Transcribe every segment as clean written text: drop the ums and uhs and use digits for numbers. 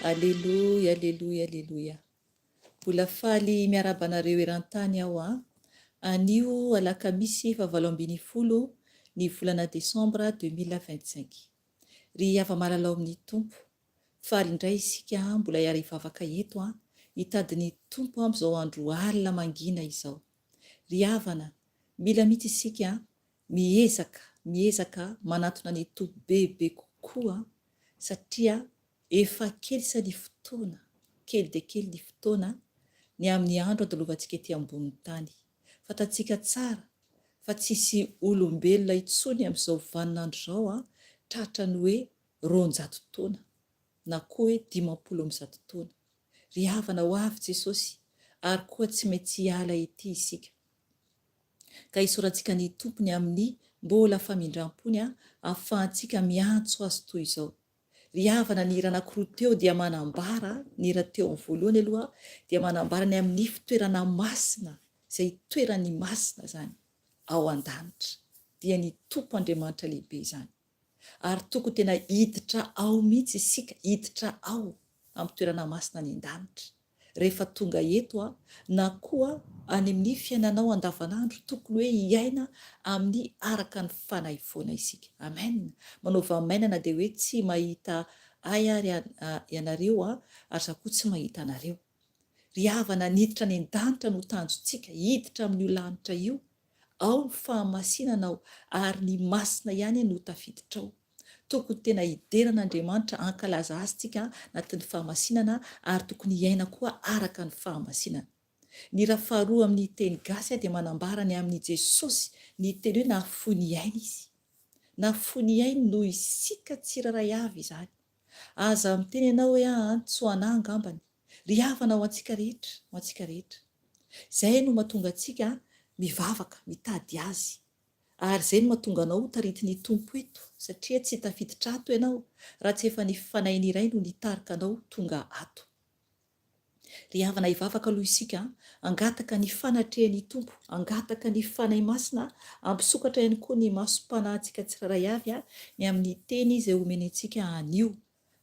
Alleluia, alleluia, alleluia. Mbola faly miarabanareo eran-tany aho anio alakamisy 7 ny volana desambra 2025. Ry ava-malalao amin'ny tompo, faly indray isika mbola hiara hivavaka eto hitady ny tompo amin'izao andro alina mangina izao. Ry havana, mila mitsy isika miezaka manatona ny tompo bebe kokoa satria efa kely sady fotoana, kely dia kely ny fotoana ny amin'ny andro andalovantsika ety ambony tany. Fatatsika tsara fa tsisy olombelona itsony amin'izao vaninandro izao tratra ny hoe 200 taona na koa hoe 50 taona. Ry havana ho avy Jesosy ary koa tsy maintsy hiala ety isika. Ka isorantsika ny tompony amin'ny mbola famindram-pony ahafahantsika miantso azy toy izao. Ry havana ny hira anankiroa teo dia manambara, ny hira teo amin'ny voalohany aloha dia manambara ny amin'ny fitoerana masina, izay toerany masina zany ao an-danitra dia ny tompo Andriamanitra lehibe izany. Ary tokony tena hiditra ao mihitsy isika, hiditra ao amin'ny toerana masina any an-danitra. Rehefa tonga eto na koa any amin'ny fiainanao andavanandro tokony hoe hiaina amin'ny araka ny fanahy foana isika. Amen. Manaova mainana dia hoe tsy mahita ay ary ianareo ary za koa tsy mahita anareo. Ry havana niditra any an-danitra no tanjontsika, hiditra amin'io lanitra io, ao ny fahamasinanao ary ny masina ihany no tafiditra ao. tokony tena hideran'Andriamanitra ankalaza azy tsika anatin'ny fahamasinana ary tokony hiaina koa araka ny fahamasinana. Ny raha faharoa amin'ny teny gasy dia manambara ny amin'ny Jesosy ny teny hoe nahafoy ny aina izy. Nahafoy ny aina noho isika tsiraray avy izany. Aza miteny ianao hoe tsy ho anahy angambany. Ry havana ho antsika rehetra, ho antsika rehetra. Izay no mahatonga antsika mivavaka, mitady azy. Ary izay no mahatonga anao tarity ny tompo eto, satria tsy tafiditra ato ianao raha tsy efa ny fanainy iray no nitarika anao tonga ato. Ry havana hivavaka aloha isika, angataka ny fanatrehan'ny tompo, angataka ny fanahy masina, ampisokatra ihany koa ny masom-panahintsika tsiraray avy ny amin'ny teny izay omeny antsika anio.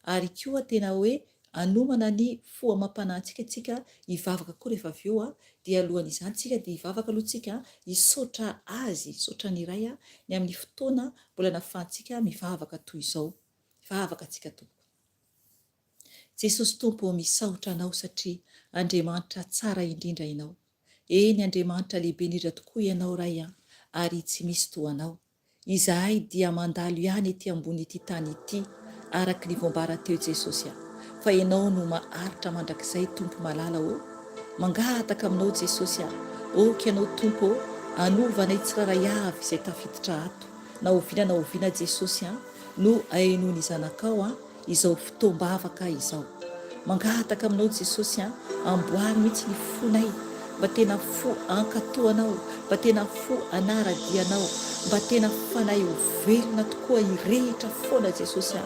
Ary koa tena hoe anomana ny foamam-panahintsika tsika hivavaka koa rehefa avy eo dia alohan'izany tsika dia hivavaka aloha tsika hisaotra azy, hisaotra ny iray ny amin'ny fotoana mbola nahafahantsika mivavaka toy izao. Mivavaka tsika tompo. Jesosy tompo misaotra anao satria Andriamanitra tsara indrindra ianao. Eny Andriamanitra lehibe indrindra tokoa ianao ray ary tsy misy toa anao. Izahay dia mandalo ihany ety ambony ity tany ity araka ny voambara teo Jesosy fa ianao no maharitra mandrakizay tompo malala mangataka aminao Jesosy oka ianao tompo anovanay tsiraray avy izay tafiditra ato. Na oviana Jesosy no ahenony zanakao izao fotoam-bavaka izao. Mangataka aminao Jesosy amboary mihitsy ny fonay mba tena fo ankatoanao, mba tena fo anaradianao, mba tena fanay ho velona tokoa hirehitra foana Jesosy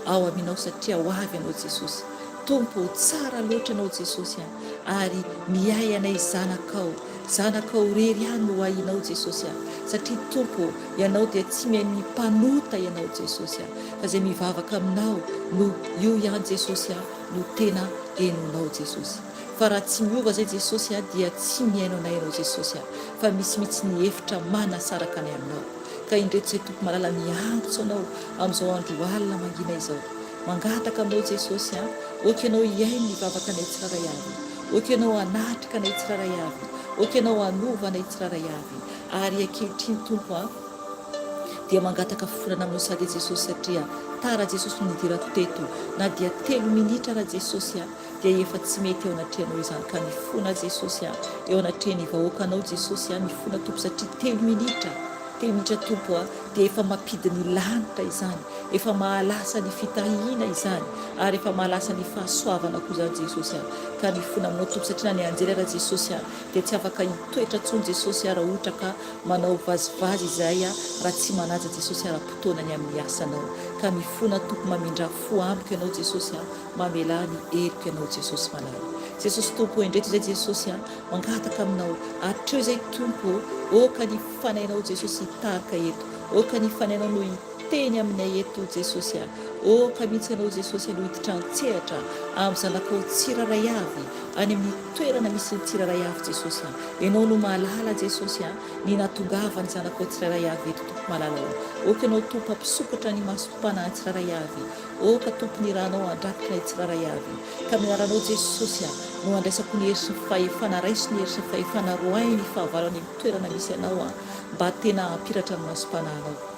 ao aminao satria ho avy ianao Jesosy. Tompo tsara loatra ianao Jesosy ary miay anay zanakao rery ihany no hainao Jesosy satria tompo ianao dia tsy mihay mpanota ianao Jesosy fa izay mivavaka aminao no io ihany Jesosy no tena henonao Jesosy. Fa raha tsy miova zay Jesosy dia tsy mihaino anay ianao Jesosy fa misy mihitsy ny hevitra manasaraka anay aminao. Ka indreto izay tompo malala miantso anao amin'izao andro alina mangina izao. Mangataka aminao Jesosy oka ianao hiaino ny vavaka anay tsiraray avy, oka ianao hanatrika anay tsiraray avy, oka ianao hanova anay tsiraray avy. Ary ankehitriny tompo dia mangataka fonana aminao sady Jesosy satria tara Jesosy no nidira teto na dia 3 minitra raha Jesosy dia efa tsy mety eo anatrehanao izany. Ka mifona Jesosy eo anatrehany vahoakanao Jesosy mifona tompo satria 3 minitra tompo dia efa mampidi ny lanitra izany, efa mahalasa ny fitahiana izany ary efa mahalasa ny fahasoavana koa izany Jesosy. Ka mifona aminao tompo satria na ny anjely raha Jesosy dia tsy afaka hitoetra tsony Jesosy raha ohatra ka manao vazivazy izay raha tsy manaja Jesosy ara-potoanany amin'ny asanao. Ka mifona tompo mamindra fo amiko ianao Jesosy, mamela ny eriko ianao Jesosy malala. Jesosy tompo indreto izay Jesosy mangataka aminao atreo izay tompo oka ny fanainao Jesosy hitarika eto, oka ny fanainao no hiteny aminay eto Jesosy, oka mihitsy ianao Jesosy no hiditra antsehatra amin'ny zanakao tsiraray avy any amin'ny toerana misy tsiraray avy Jesosy. Ianao no mahalala Jesosy ny natongava ny zanakao tsiraray avy eto tompo malala. Oka ianao tompo ampisokatra ny masom-panahy tsiraray avy, oka tompo ny rahanao andrakitra ny tsiraray avy. Ka miaranao Jesosy no andraisako ny hery sy ny fahefana ray sy ny hery sy ny fahefana roay ny fahavalony amin'ny toerana misy ianao mba tena hampiratra ny masom-panahinao.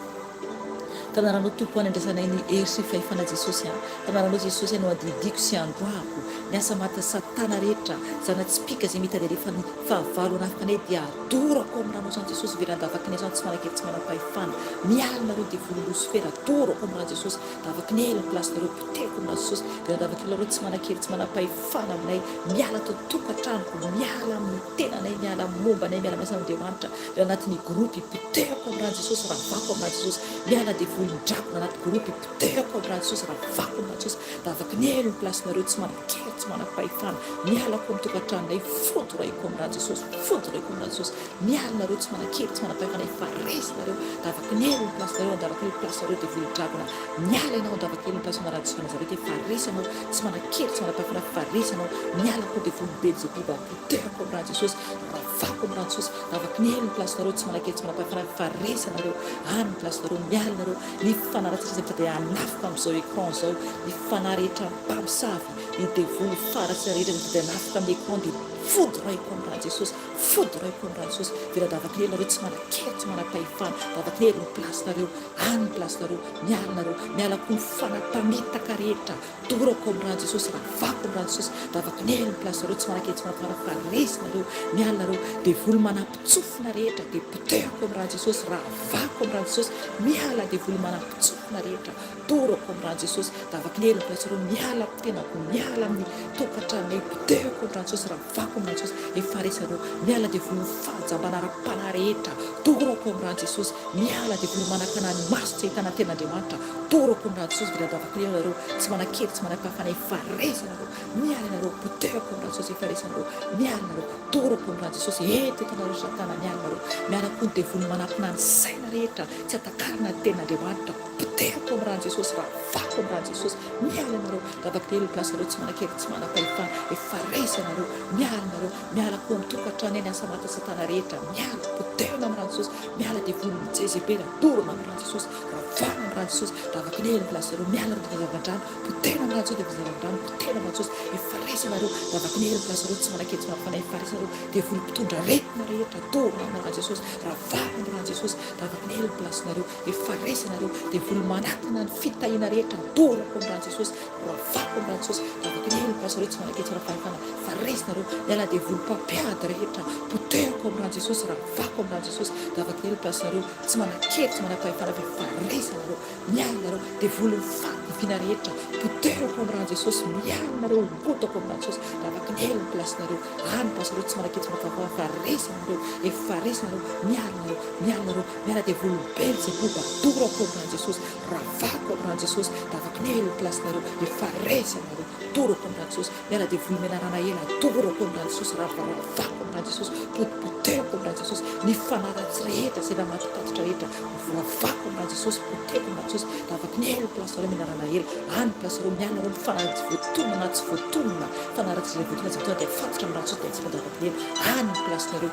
Tanaranao tompo andraisanay ny hery sy ny fahefana Jesosy. Tanaranao Jesosy no andidiko sy androako ny asa maty satana rehetra zanatsipika izay mita dia rehefa ny fahavalo anafika anay dia adorako amin'ny ranao izany Jesosy verandavaky ny izany tsy manakely tsy manam-pahefana. Mialinareo dia vololosifera adorako amin'ny rano Jesosy davaky ny ela plasinareo poteko amin'ny rano Jesosy verandavaky nareo tsy manakely tsy manam-pahefana aminay. Miala tao tokantranoko, miala amin'ny tenanay, miala amin'ny mombanay, miala amin'ny asan'Andriamanitra eo anatin'ny gropy poteko amin'ny rano Jesosy ravako amin'ny rano Jesosy. Miala dia volon-drakona anaty gropy poteko amin'ny rano Jesosy ravako amin'ny rano Jesosy davaky ny ela plasinareo tsy manakely tsy manam-pahefana. Mialako amin'ny tokantranonay, fodorayko amin'ny rano Jesosy, fodorayko amin'ny rano Jesosy. Mialinareo tsy manakely tsy manam-pahefana, faresinareo davaky ny ela plasinareo andavaky ny plasinareo dia volon-drakona. Miala ianao andavaky ny plasinareo raha Nazarety faresanao tsy manakely tsy manam-pahefana, faresanao. Mialako dia volom-Beelzebub poteko amin'ny rano Jesosy ravako amin'ny rano Jesosy davaky ny ela plasinareo tsy manakely tsy manam-pahefana, faresanareo any plasinareo. Mialinareo ny fanaratsika izay mitady hanafika amin'izao écran izao, ny fanahy rehetra mpamosavy ny devolo faratsy rehetra mitady hanafika amin'ny écran dia fodoraiko amin'iraha jesosy, fodoraiko amin'iraha jesosy. Veladavaka ny nareo tsy manakely, tsy manam-pahefana, davaka ny ny plasinareo, any ny plasinareo, mialanareo, mialako ny fanatamitaka rehetra, dorako amin'iraha jesosy, ravako amin'iraha jesosy, davaka ny ny plasinareo, tsy manakely, tsy manafana, faresinareo, mialanareo, dia voly manampitsofina rehetra, dia potehako amin'iraha jesosy, ravako amin'iraha jesosy, miala dia voly manampitsofina rehetra, dorako amin'iraha jesosy, davaka ny ny plasinareo, miala tenako, miala amin'ny tokantranonay, potehako amin'iraha jesosy, ravako amin'iraha jesosy, efaresanareo, miala dia voly fahajambanara-pana rehetra, dorako amin'iraha jesosy, miala dia voly manakana ny maso tsy ahitana ten'Andriamanitra, dorako amin'iraha jesosy, veladavaka ny nareo tsy manakely, tsy manapahafana, efaresanareo, miala nareo, potehako amin'iraha jesosy, efaresanareo, miala nareo, dorako amin'iraha jesosy, eto etanareo satana, miala nareo, miala koa dia voly manapina ny saina rehetra, tsy atakarina ny ten'Andriamanitra, potehako amin'iraha jesosy, ravako amin'iraha jesosy, miala nareo, davaka ny plasinareo tsy manakely, tsy manapahefana, efaresanareo, miala nareo, miala koa mitokantrano eny asa mata satana rehetra, miala, potehana amin'iraha jesosy, miala dia voly mijezebela, dorana amin'iraha jesosy, ravana amin'iraha jesosy, davaka ny plasinareo, miala ny zavatra-drano, potehana amin'iraha jesosy, dia zavatra-drano, potehana amin'iraha jesosy, efaresanareo, davaka ny plasinareo tsy manakely, tsy manapahefana, efaresanareo, dia voly mpitondra retina rehetra, dorana amin'iraha jesosy, ravana amin'iraha jesosy, davaka ny plasinareo, efaresanareo, dia voly manakana ny fitahiana rehetra, dorako amin'iraha jesosy, ravako amin'iraha jesosy, davaka ny plasinareo tsy manakely, tsy manapahefana, faresanareo, miala dia voly mpampiady rehetra, potehako amin'iraha jesosy, ravako amin'iraha jesosy, davaka ny plasinareo tsy manakely, tsy manapahefana, faresanareo, miala nareo, dia voly mifandivina rehetra, potehako amin'iraha jesosy, miala nareo, ngotako amin'iraha jesosy, davaka ny plasinareo, any plasinareo tsy manakely, tsy manapahefana, faresanareo, efaresanareo, miala nareo, miala nareo, miala dia voly Beelzeboba, dorako amin'iraha jesosy, ravako amin'iraha jesosy, davaka ny plasinareo, efaresanareo, dorako amin'iraha jesosy, miala dia voly menarana ela, dorako amin'iraha jesosy, ravako amin'iraha jesosy, potehako amin'iraha jesosy, ny fanaratsy rehetra, izay namatopatotra rehetra, ravako amin'iraha jesosy, potehako amin'iraha jesosy, davaka ny plasinareo, menarana ela, any plasinareo, miala nareo, fanaratsy voatonona, tsy voatonona, fanaratsy izay voatonona, tsy voatonona, dia fatotra amin'iraha jesosy, dia tsy fandavaka ny ela, any plasinareo,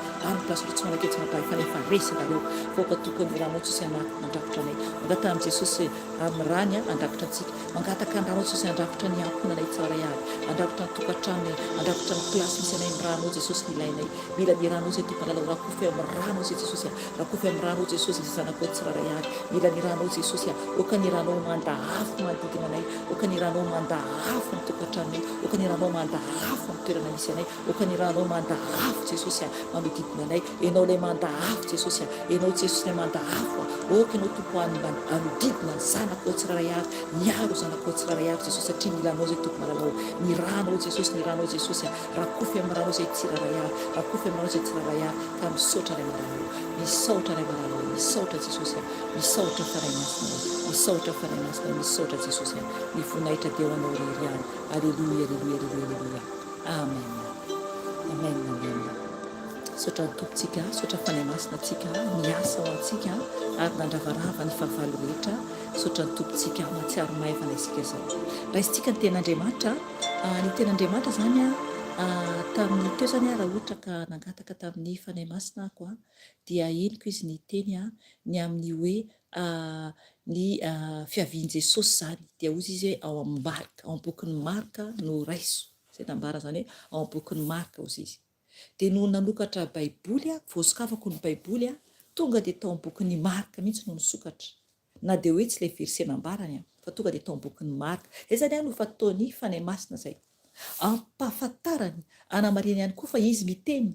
tsy manakely, tsy manapahefana, efaresanareo, voaka tokony ranao Jesosy andrakotra anay, mangata amin'i Jesosy amin'ny rany andrakotra antsika, mangataka ny ranao Jesosy andrakotra ny ankonanay tsara ihany, andrakotra ny tokantranonay, andrakotra ny plasy misy anay amin'ny ranao Jesosy ny ilainay, mila ny ranao izay tomponalao, rakofy amin'ny ranao izay Jesosy, rakofy amin'ny ranao Jesosy izay zanakao tsirara ihany, mila ny ranao Jesosy, oka ny ranao mandahafo manodidina anay, oka ny ranao mandahafo ny tokantranonay, oka ny ranao mandahafo amin'ny toerana misy anay, oka ny ranao mandahafo Jesosy manodidina anay, enao ilay mandahafo Jesosy, enao Jesosy ilay mandahafo, oka enao tompo anodidina ny zanakao tsirara ihany, miaro zanakao tsirara ihany Jesosy, satria mila anao zay tomponalalao, ny ranao Jesosy, ny ranao Jesosy, rakofy amin'ny ranao izay tsirara ihany, rakofy amin'ny ranao izay tsirara ihany, ka misaotra ray aman-drano, misaotra ray aman-drano, misaotra Jesosy, misaotra faray masina, misaotra faray masina, misaotra Jesosy, mivoninahitra dia ho anao irery ihany, aleluia, aleluia, aleluia, aleluia, amen, amen, amen. Saotra ny tompontsika, saotra fanay masina antsika, miasa ho antsika ary nandravarava ny fahavalo rehetra, saotra ny tompontsika matsiaro maivana isika zao. Raha isitsika ny ten'Andriamanitra, ny ten'Andriamanitra zany tamin'ny teo zany raha ohatra ka nangataka tamin'ny fanay masina ako dia eniko izy ny teny ny amin'ny hoe ny fiavian Jesosy zany, dia ozy izy hoe ao amin'ny Marka, ao am-bokin'ny Marka no raiso, izay tambara zany hoe ao am-bokin'ny Marka ozy izy. Dia no nanokatra baiboly, voasokafako ny baiboly tonga dia tao am-bokin'ny Marka mihitsy no nisokatra, na dia hoe tsy ilay verset nambarany fa tonga dia tao am-bokin'ny Marka. Izay zany no fataony fanay masina zay, ampahafantarany, anamariny ihany koa fa izy miteny,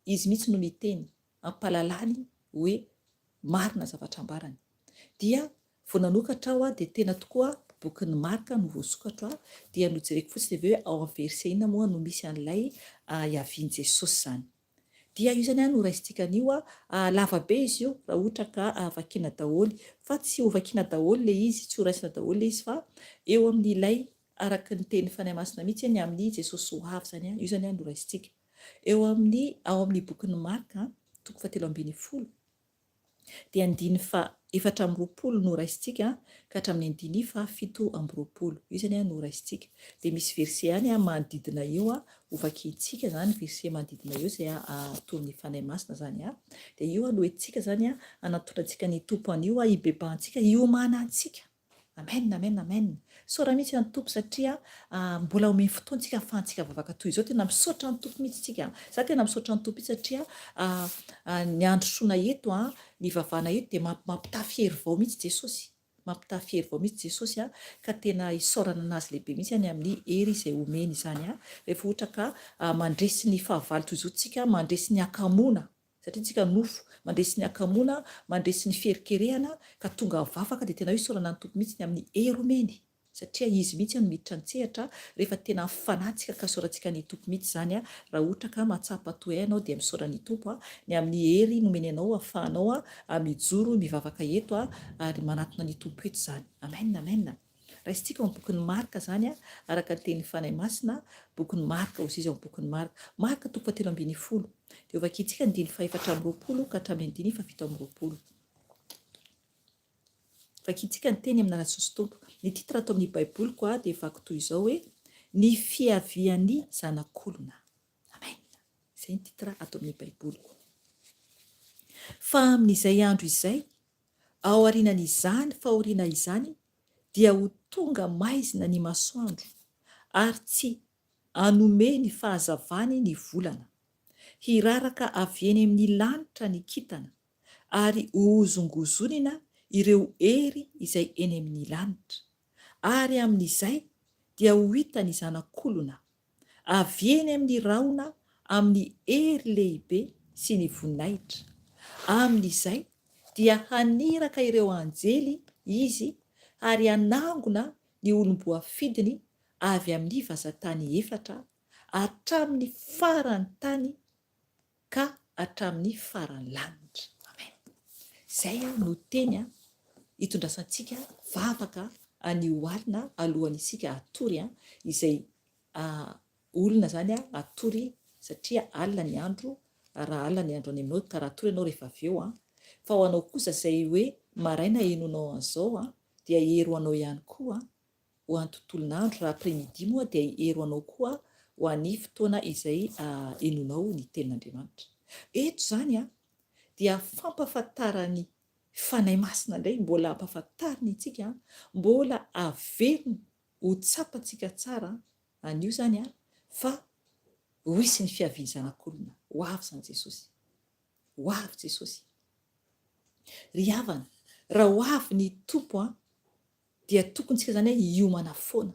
izy mihitsy no miteny, ampahalalany hoe marina zavatra ambarany. Dia vao nanokatra aho dia tena tokoa bokin'ny Marka no voasokatra, dia nojereko fotsiny avy hoe ao amin'ny verset inona moa no misy an'ilay iavian Jesosy zany. Dia io zany no raisintsika an'io lavabe izy io raha ohatra ka vakiana daholo, fa tsy ho vakiana daholo ilay izy, tsy ho raisina daholo ilay izy, fa eo amin'ilay araka ny teny fanay masina mihitsy ny amin'ny Jesosy ho avy zany, io zany no raisintsika. Eo amin'ny ao amin'ny bokin'ny Marka toko 7:20 dia 4:20 no raisintsika ka hatramin'ny 7:20 io zany no raisintsika. Dia misy verset ihany manodidina eo ho vakiantsika zany verset manodidina eo izay toy fanay masina zany dia io no hoentsika zany anatotrantsika ny tompo an'io hibebahantsika, hiomana antsika Amen, amen, amen. Saora mihitsy ny tompo satria mbola omeny fotoantsika ahafahantsika vavaka toy izao. Tena misaotra ny tompo mihitsy tsika. Za tena misaotra ny tompo itsy satria ny androsoana eto, ny vavahana eto dia mampitafy hery vao mihitsy Jesosy. Mampitafy hery vao mihitsy Jesosy ka tena isaorana anazy lehibe mihitsy any amin'ny hery izay omeny izany. Rehefa ohatra ka mandresy ny fahavalo toy izao tsika, mandresy ny akamoana, satria tsika nofo, mandresy ny akamoana, mandresy ny fierikerehana ka tonga vavaka dia tena hoe isaorana ny tompo mihitsy ny amin'ny hery omeny, satria izy mihitsy no miditra ny tsehatra rehefa tena fanatsika ka saorantsika ny tompo mihitsy zany raha ohatra ka mahatsapa toy ianao dia misaora ny tompo ny amin'ny hery nomeny anao ahafahanao mijoro mivavaka eto ary manatona ny tompo eto zany. Amen, amen. Raisitsika amin'ny bokin'ny Marka zany araka ny tenin'ny fanahy masina, bokin'ny Marka ozy izy amin'ny bokin'ny Marka 7:20 dia vakintsika ny 4:20 ka hatramin'ny 5:20. Vakintsika ny teny amin'ny anaran'i Tompo. Ny titra ato amin'ny baiboliko dia vaky toy izao hoe ny fiavian'ny zanak'olona. Amen. Izay ny titra ato amin'ny baiboliko. Fa amin'izay andro izay, ao aorian'izany fahoriana izany, dia ho tonga maizina ny masoandro, ary tsy hanome ny fahazavany ny volana. Hiraraka avy eny amin'ny lanitra ny kintana, ary hozongozonina ireo hery izay eny amin'ny lanitra. Ary amin'izay dia ho hita ny zanak'olona avy eny amin'ny rahona amin'ny hery lehibe sy ny voninahitra. Amin'izay dia haniraka ireo anjely izy ary hanangona ny olom-boafidiny avy amin'ny vazantany 4 hatramin'ny farany tany ka hatramin'ny farany lanitra. Amen. Izay no teny hitondrasantsika vavaka any oalina alohan'isika atory izay olona zany atory satria alina ny andro, raha alina ny andro any aminao ka raha atory ianao rehefa avy eo fa ho anao kosa izay hoe maraina henonao an'izao dia hero anao ihany koa ho an'ny tontolon'andro, raha après-midi moa dia hero anao koa ho an'ny fotoana izay henonao ny tenin'Andriamanitra. Eto zany dia fampafantarany fanahy masina indray, mbola ampafantariny itsika, mbola averiny ho tsapantsika tsara an'io zany fa ho hisy ny fiaviany zanak'olona. Ho avy zany Jesosy. Ho avy Jesosy. Ry havana, raha ho avy ny tompo dia tokony tsika zany hiomana foana,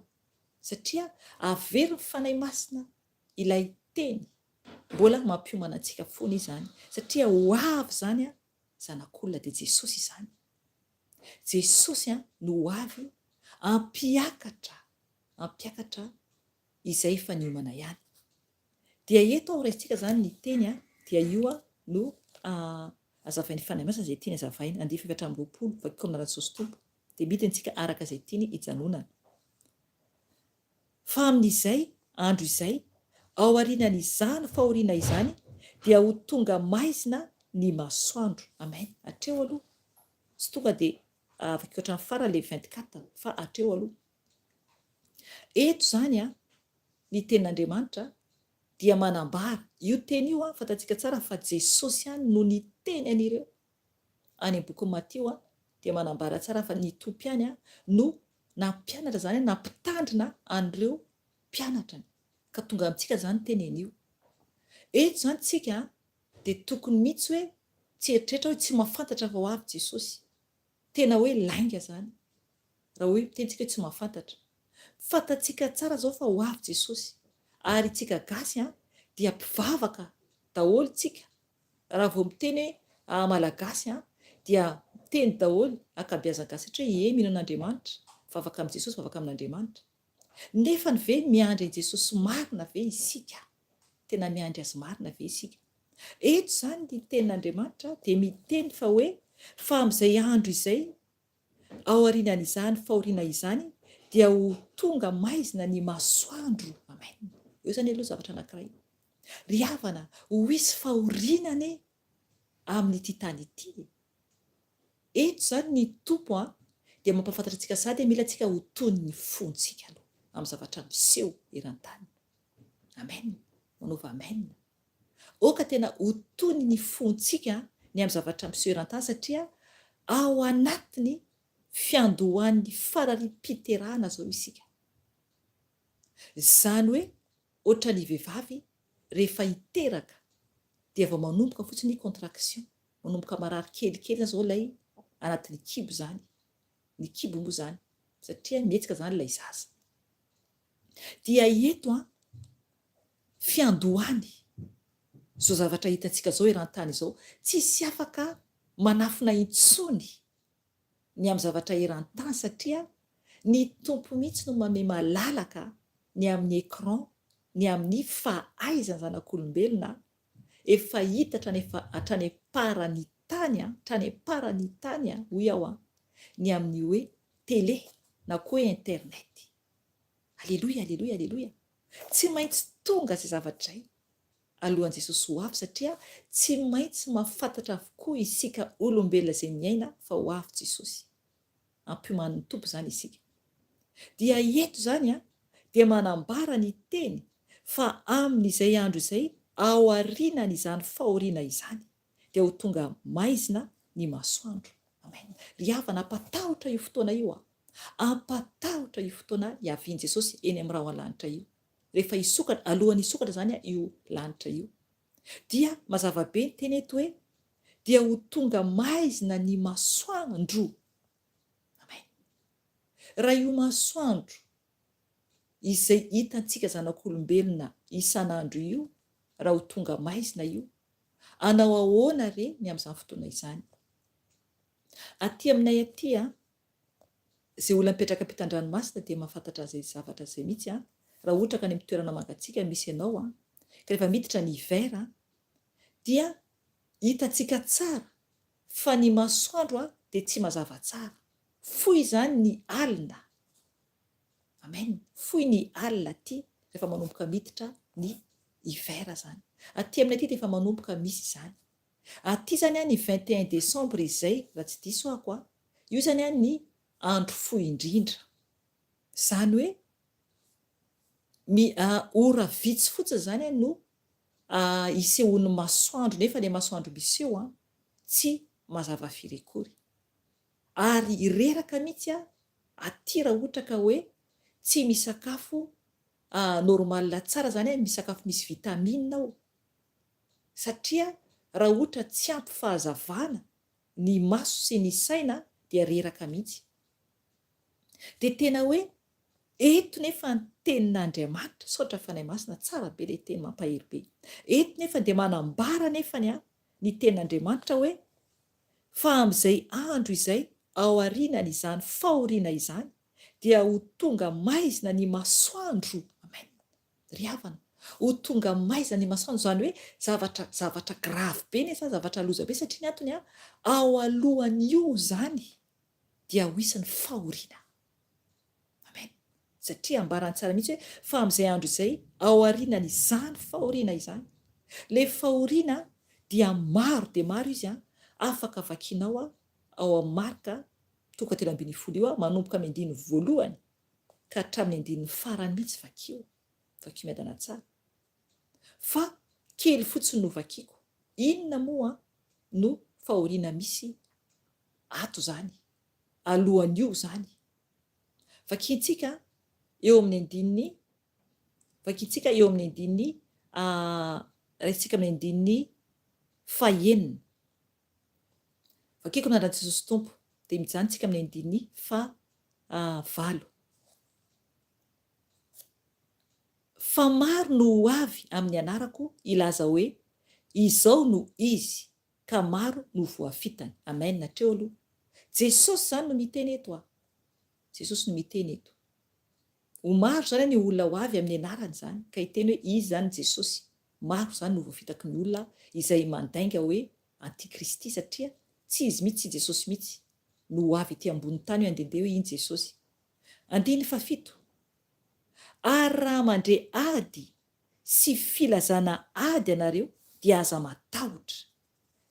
satria averiny fanahy masina ilay teny, mbola mampiomana antsika foana izy zany, satria ho avy zany zanak'olona dia Jesosy izany. Jesosy no ho avy hampiakatra izay efa niomana ihany. Dia eto ao raisitsika zany ny teny dia io no azavain'ny fanahy masina izay tiany azavaina. 2:20 vakiko amin'ny anaran'i Tompo dia midiny tsika araka izay tiany hijanonana. Fa amin'izay andro izay, ao aorian'izany fahoriana izany, dia ho tonga maizina ny masoandro. Amen. Hatreo aloha. Tsy tonga dia vakiko hatramin'ny farany le 24 fa hatreo aloha. Eto zany ny tenin'Andriamanitra dia manambara io teny io fantatsika tsara fa Jesosy no ny teny an'ireo. Any amin'ny boky Mateo dia manambara tsara fa ny tompo ihany no nampianatra zany, nampitandrina an'ireo mpianatrany ka tonga amintsika zany teny an'io. Eto zany tsika dia tokony mihitsy hoe tsy eritreritra hoe tsy mahafantatra fa ho avy Jesosy. Tena hoe lainga zany raha hoe tentsika hoe tsy mahafantatra. Fantatsika tsara zao fa ho avy Jesosy, ary tsika gasy dia mpivavaka daholo tsika. Raha vao miteny hoe malagasy dia miteny daholo ankabeazany gasy satria mino an'Andriamanitra, vavaka amin'ny Jesosy, vavaka amin'Andriamanitra. Nefa ny ve miandry Jesosy marina ve isika? Tena miandry azy marina ve isika? Eto zany ny tenin'Andriamanitra dia miteny fa hoe fa amin'izay andro izay, ao aorian'izany fahoriana izany, dia ho tonga maizina ny masoandro. Amen. Eo zany aloha zavatra anankiray. Ry havana, ho hisy fahorinany amin'ity tany ity. Eto zany ny tompo dia mampafantatra antsika sady mila antsika ho toy ny fontsika aloha amin'ny zavatra miseho eran-tany. Amen. Manaova amen. Oka tena ho toy ny fontsika ny amin'ny zavatra miseho eran-tany satria ao anatiny fiandohan'ny fararim-piterahana zao isika. Zany hoe ohatra ny vehivavy rehefa hiteraka dia vao manomboka fotsiny contraction, manomboka marary kelikely zao ilay anatin'ny kibo zany, ny kibo moa zany satria mihetsika zany ilay zaza. Dia eto fiandohany zao zavatra hitantsika zao eran-tany zao tsisy afaka manafina intsony ny amin'ny zavatra eran-tany satria ny tompo mihitsy no manome malalaka ny amin'ny écran, ny amin'ny fahaizana zanak'olombelona efa hitatra nefa hatrany parany tany, hatrany parany tany hoy aho ny amin'ny hoe télé na koa internet. Alleluia, alleluia, alleluia. Tsy maintsy tonga izay zavatra izay alohan'i Jesosy ho avy satria tsy maintsy mahafantatra avokoa isika olombelona izay miaina fa ho avy Jesosy. Ampioman'ny tompo zany isika. Dia eto zany dia manambara ny teny fa amin'izay andro izay ao aorinan' izany fahoriana izany dia ho tonga maizina ny masoandro. Amen. Ry havana, ampatahotra io fotoana io ampatahotra io fotoana hiavian' Jesosy eny amin'ny raha lanitra io. Rehefa hisokatra, alohan'ny hisokatra zany io lanitra io. Dia mazava be ny teny eto hoe dia ho tonga maizina ny masoandro. Amen. Raha io masoandro izay hitantsika zanak'olombelona isan'andro io, raha ho tonga maizina io, anao ahoana re ny amin'izany fotoana izany? Aty aminay aty izay olona mipetraka ampitan-dranomasina dia mahafantatra izay zavatra izay mihitsy raha ohatra ka any amin'ny toerana mangatsiaka misy ianao ka rehefa miditra ny hiver dia hitantsika tsara fa ny masoandro dia tsy mazava tsara, fohy zany ny alina. Amen. Fohy ny alina aty rehefa manomboka miditra ny hiver zany. Aty aminay aty dia efa manomboka misy izany. Aty zany ny 21 décembre izay raha tsy diso ahako io zany ny andro fohy indrindra. Zany hoe ora vitsy fotsiny zany no isehon'ny masoandro, nefa ilay masoandro misy eo tsy mazava firy akory. Ary reraka mihitsy aty raha ohatra ka hoe tsy misakafo normal tsara zany misakafo misy vitamine ao. Satria raha ohatra tsy ampy fahazavana ny maso sy ny saina dia reraka mihitsy. Dia tena hoe eto nefa ny tenin'Andriamanitra, saotra fanahy masina, tsara be ilay teny mampahery be. Eto nefa dia manambara nefa ny tenin'Andriamanitra hoe fa amin'izay andro izay ao aorinan' izany fahoriana izany dia ho tonga maizina ny masoandro. Amen. Ry havana, ho tonga maizina ny masoandro zany hoe zavatra grave be nefa zavatra loza be satria ny antony ao alohan'io zany dia ho isan'ny fahoriana. Amen. Satria ambarany tsara mihitsy hoe fa amin'izay andro izay ao aorinan' izany fahoriana izany. Le fahoriana dia maro dia maro izy afaka vakianao ao amin'ny Marka 4:12 io manomboka amin'ny andininy voalohany ka hatramin'ny andininy farany mihitsy vakio miadana tsara. Fa kely fotsiny no vakiako. Inona moa no fahoriana misy ato zany alohan'io zany? Vakiantsika eo amin'ny andininy raisitsika amin'ny andininy fahaenina. Vakiako amin'andran'i Jesosy Tompo dia mijanontsika amin'ny andininy valo. Fa maro no ho avy amin'ny anarako ilaza hoe izao no izy, ka maro no voafitany. Amen. Natreo aloha. Jesosy zany no miteny eto Jesosy no miteny eto. Ho maro zany ny olona ho avy amin'ny anarany zany ka hiteny hoe izy zany Jesosy. Maro zany no voafitaky ny olona izay mandainga hoe antikristy satria tsy izy mihitsy, tsy Jesosy mihitsy no ho avy ety ambony tany hoe andehandeha hoe iny Jesosy. Andininy fafito. Ary raha mandre ady sy filazana ady ianareo dia aza matahotra.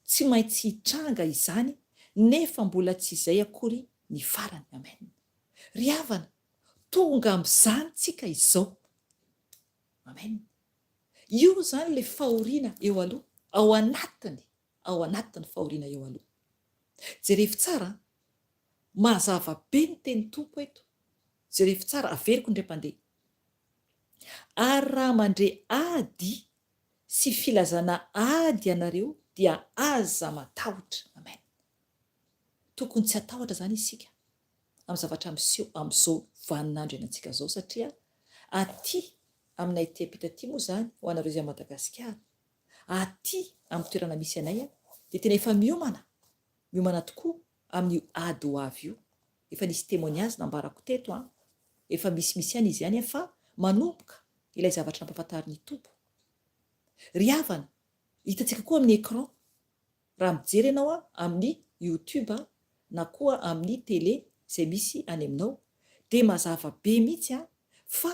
Tsy maintsy hitranga izany nefa mbola tsy izay akory ny farany. Amen. Ry havana, tonga amin'izany tsika izao. Amen. Io zany le fahoriana eo aloha, ao anatiny fahoriana eo aloha. Jerevy tsara, mazava be ny teny tompo eto zay rehefa tsara averiko indray mpandeha ary raha mandre ady sy filazana ady ianareo dia aza matahotra. Amen. Tokony tsy atahotra zany isika amin'ny zavatra miseho amin'izao vaninandro ianantsika zao satria aty aminay ty apita ty moa zany ho anareo izay Madagasikara aty amin'ny toerana misy anay dia tena efa miomana tokoa amin'io ady ho avy io. Efa nisy témoignage nambarako teto efa misy any izy ihany fa manomboka ilay zavatra nampahafantariny tompo. Ry havana hitantsika koa amin'ny écran raha mijery ianao amin'ny YouTube na koa amin'ny télé izay misy any aminao dia mazava be mihitsy fa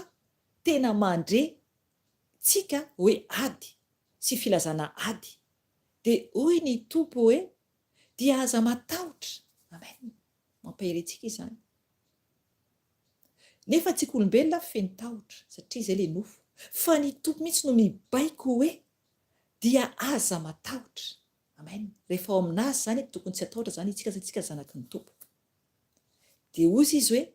tena mandre tsika hoe ady sy filazana ady dia hoy ny tompo hoe dia aza matahotra. Amen. Mampaherentsika izany nefa tsika olombelona feno tahotra satria izay le nofo fa ny tompo mihitsy no mibaiko hoe dia aza matahotra. Amen. Rehefa ao aminazy zany tokony tsy atahotra zany itsika satria tsika zanaky ny tompo. Dia ozy izy hoe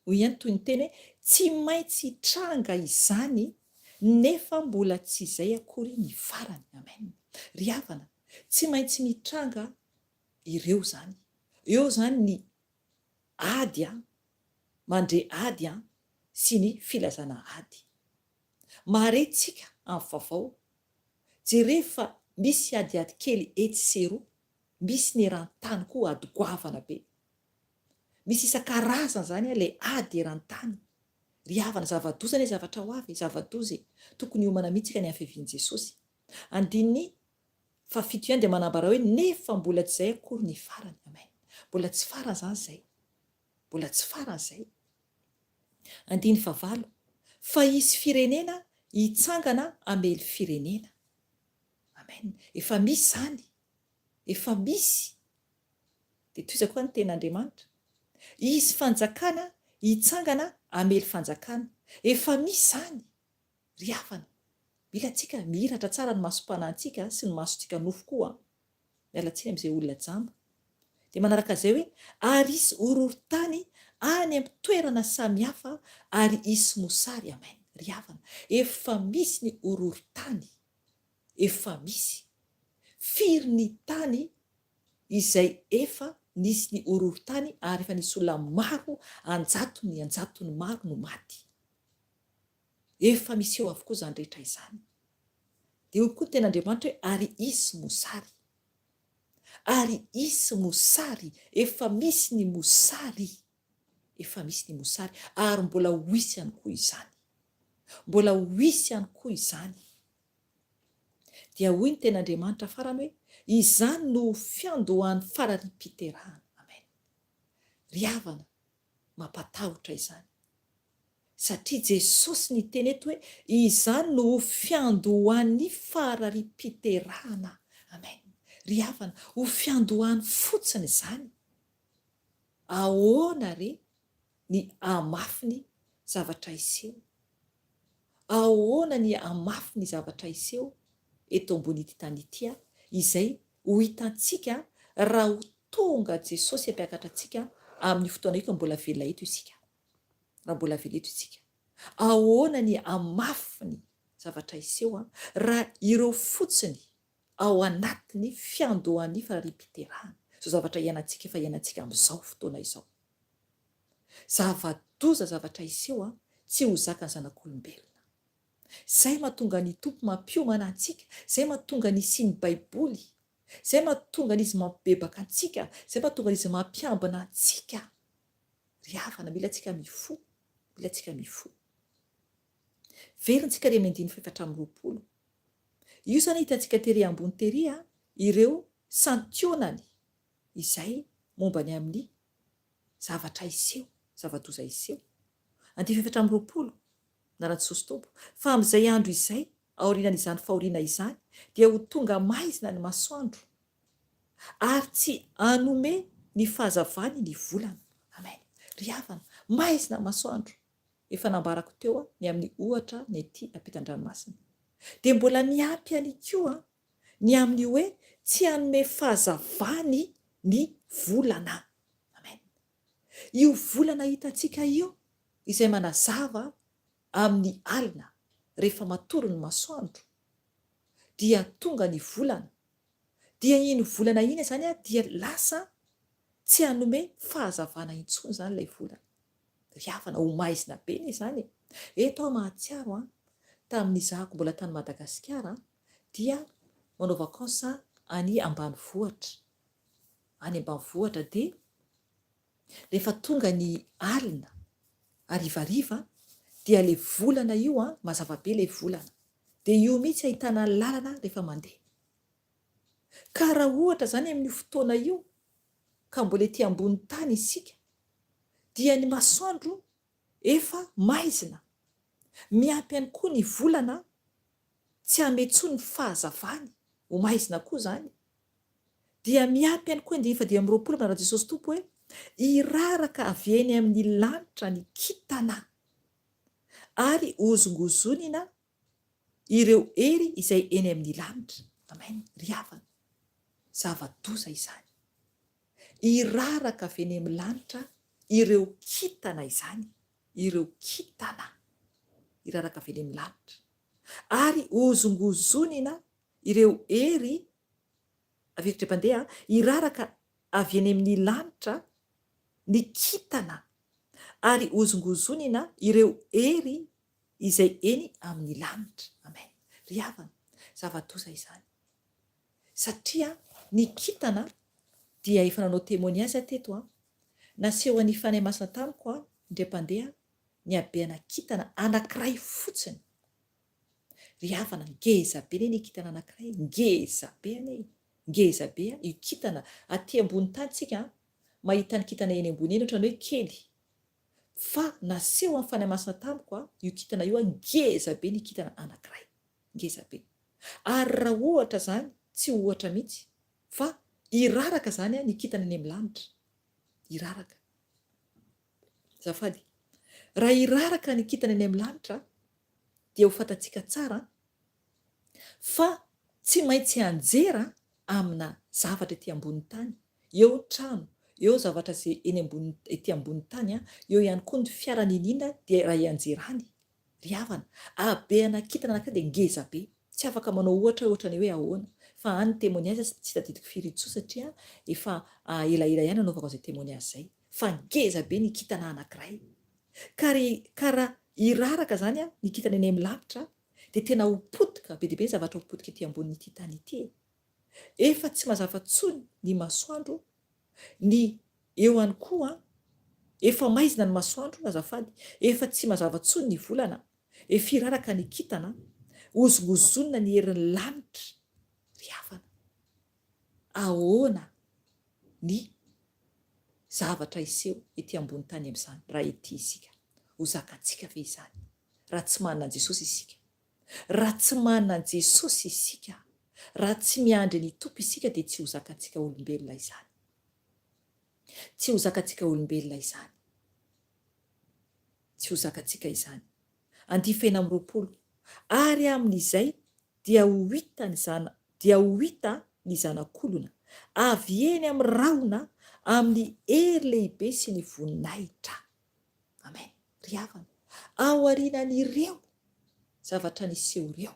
hoy ihany toy ny teny hoe tsy maintsy hitranga izany nefa mbola tsy izay akory ny farany. Amen. Ry havana tsy maintsy mitranga ireo zany. Eo zany ny ady mandre ady sy ny filazana ady. Maharentsika amin'ny vaovao jerefa misy adiady kely etsero misy ny eran-tany koa ady goavana be. Misy isan-karazana zany ilay ady eran-tany. Ry havana zava-doza ny zavatra ho avy zava-doza tokony homana mihitsika ny hafevian'i Jesosy. Andininy fa fito ihany dia manambara hoe nefa mbola tsy izay akory ny farany. Amen. Mbola tsy farany zany izay. Mbola tsy farany izay. Andiny fahavalo fa hisy firenena hitsangana hamely firenena. Amen. Efa misy zany. Efa misy. Dia toy izay koa ny ten'Andriamanitra. Hisy fanjakana hitsangana hamely fanjakana. Efa misy zany. Ry havana mila antsika mihiratra tsara ny masom-panantsika sy ny masontsika nofo koa. Miala tsika amin'izay olona jamba. Dia manaraka izay hoe ary hisy horohorontany any amin'ny toerana samihafa ary hisy mosary. Amen. Ry havana efa misy ny horohorontany. Efa misy firy ny tany izay efa nisy ny horohorontany ary efa nisy olona maro anjatony maro no maty. Efa misy eo avokoa izany rehetra izany. Dia io koa ny ten'Andriamanitra hoe ary hisy mosary. Ary hisy mosary. Efa misy ny mosary. Efa misy ny mosary ary mbola ho hisy ihany koa izany. Mbola ho hisy ihany koa izany. Dia hoy ny ten'Andriamanitra farany hoe izany no fiandohan'ny fararim-piterahana. Amen. Ry havana mampatahotra izany. Satria Jesosy ny teny eto hoe izany no fiandohan'ny fararim-piterahana. Amen. Ry havana ho fiandohany fotsiny izany. Ahoana re ny hamafy zavatra iseho? Ahoana ny hamafy ny zavatra iseho eto ambon'ity tany ity izay ho hitantsika raha ho tonga Jesosy hampiakatra antsika amin'ny fotoana io ka mbola velona eto isika. Raha mbola velona eto isika. Ahoana ny hamafy ny zavatra iseho raha ireo fotsiny ao anatiny fiandohan'ny fararim-piterahana. Izao zavatra ianantsika efa ianantsika amin'izao fotoana izao. Zava-doza zavatra iseho tsy ho zakan'ny zanak'olombelona. Izay mahatonga ny tompo mampiomana antsika. Izay mahatonga ny isian'ny baiboly. Izay mahatonga n'izy mampibebaka antsika. Izay mahatonga n'izy mampiambina antsika. Ry havana mila antsika mifo. Mila antsika mifo. Verintsika ry amin'ny 9:20. Io zany hitantsika tery ambony tery ireo santionany izay momba ny amin'ny zavatra iseho, zava-doza iseho. 9:20 narany Jesosy tompo. Fa amin'izay andro izay aorianan'izany fahoriana izany dia ho tonga maizina ny masoandro ary tsy hanome ny fahazavany ny volana. Amen. Ry havana maizina masoandro. Efa nambarako teo ny amin'ny ohatra ny ety ampitan-dranomasina. Dia mbola miampy an'io ny amin'ny hoe tsy hanome fahazavany ny volana. Amen. io volana hitantsika io izay manazava amin'ny alina rehefa matory ny masoandro dia tonga ny volana, dia iny volana iny zany a dia lasa tsy hanome fahazavana intsony zany ilay volana. Ry havana ho maizina be ny zany. Eto mahatsiaro tamin'ny zahako mbola tany Madagasikara dia manao vakansa any ambanivohitra. Any ambanivohitra dia rehefa tonga ny alina harivariva dia le volana io mazava be le volana. Dia io mihitsy ahitana lalana rehefa mandeha. Ka raha ohatra zany amin'ny fotoana io ka mbola ety ambony tany isika dia ny masoandro efa maizina. Miampy ihany koa ny volana tsy hametsoa ny fahazavany, ho maizina koa zany. Dia miampy ihany koa efa 20 raha Jesosy Tompo hoe hiraraka avy eny amin'ny lanitra ny kintana ary hozongozonina ireo hery izay eny amin'ny lanitra. Amen. Ry havana, zava-doza izany. Hiraraka avy eny amin'ny lanitra ireo kintana izany, ireo kintana hiraraka avy eny amin'ny lanitra ary hozongozonina ireo hery avekitre-pandeha, hiraraka avy eny amin'ny lanitra ny kintana ary hozongozonina ireo hery izay eny amin'ny lanitra. Amen. Ry havana, zava-doza izany. Satria ny kintana dia efa nanao témoignage teto naseho an'ny fanahy masina tamiko indray-pandeha ny habeana kintana anankiray fotsiny. Ry havana, ngeza be ny kintana anankiray, ngeza be anie, ngeza be io kintana aty ambony tany tsika mahita ny kintana eny ambony eny ohatrany hoe kely, fa naseho amin'ny fanahy masina tamiko io kintana io ngeza be ny kintana anankiray, ngeza be. Ary raha ohatra zany tsy ohatra mihitsy fa hiraraka zany ny kintana eny amin'ny lanitra, hiraraka. Zafady, raha hiraraka ny kintana eny amin'ny lanitra dia ho fantatsika tsara fa tsy maintsy anjera amina zavatra ety ambony tany. Eo trano, eo zavatra izay eny ambony ety ambony tany eo ihany koa ny fiaraninina dia raha ianjerany. Ry havana, abeana kintana anankiray dia ngeza be. Tsy afaka manao ohatrany hoe ahoana, fa any témoignage tsy tadidiko firy intsony satria efa elaela ihany anaovako izay témoignage zay. Fa ngeza be ny kintana anankiray. Ka raha hiraraka zany ny kintana eny amin'ny lanitra dia tena ho potika be dia be ny zavatra ho potika ety ambonin'ity tany ity. Efa tsy mazava tsony ny masoandro, ny eo ihany koa efa maizina ny masoandro azafady, efa tsy mazava tsony ny volana, efa hiraraka ny kintana, hozongozonina ny herin'ny lanitra. Ry havana, ahoana ny zavatra iseho ety ambony tany amin'izany raha ety isika ho zakantsika ve izany? Raha tsy manana an'i Jesosy isika, raha tsy manana an'i Jesosy isika, raha tsy miandry ny Tompo isika dia tsy ho zakantsika olombelona izany, tsy ho zakantsika olombelona izany, tsy ho zakantsika izany. 2:20 ary amin'izay dia ho hita ny zanak'olona avy eny amin'ny rahona amin'ny hery lehibe sy ny voninahitra. Amen. Ry havana, ao aorianan'ireo zavatra niseho ireo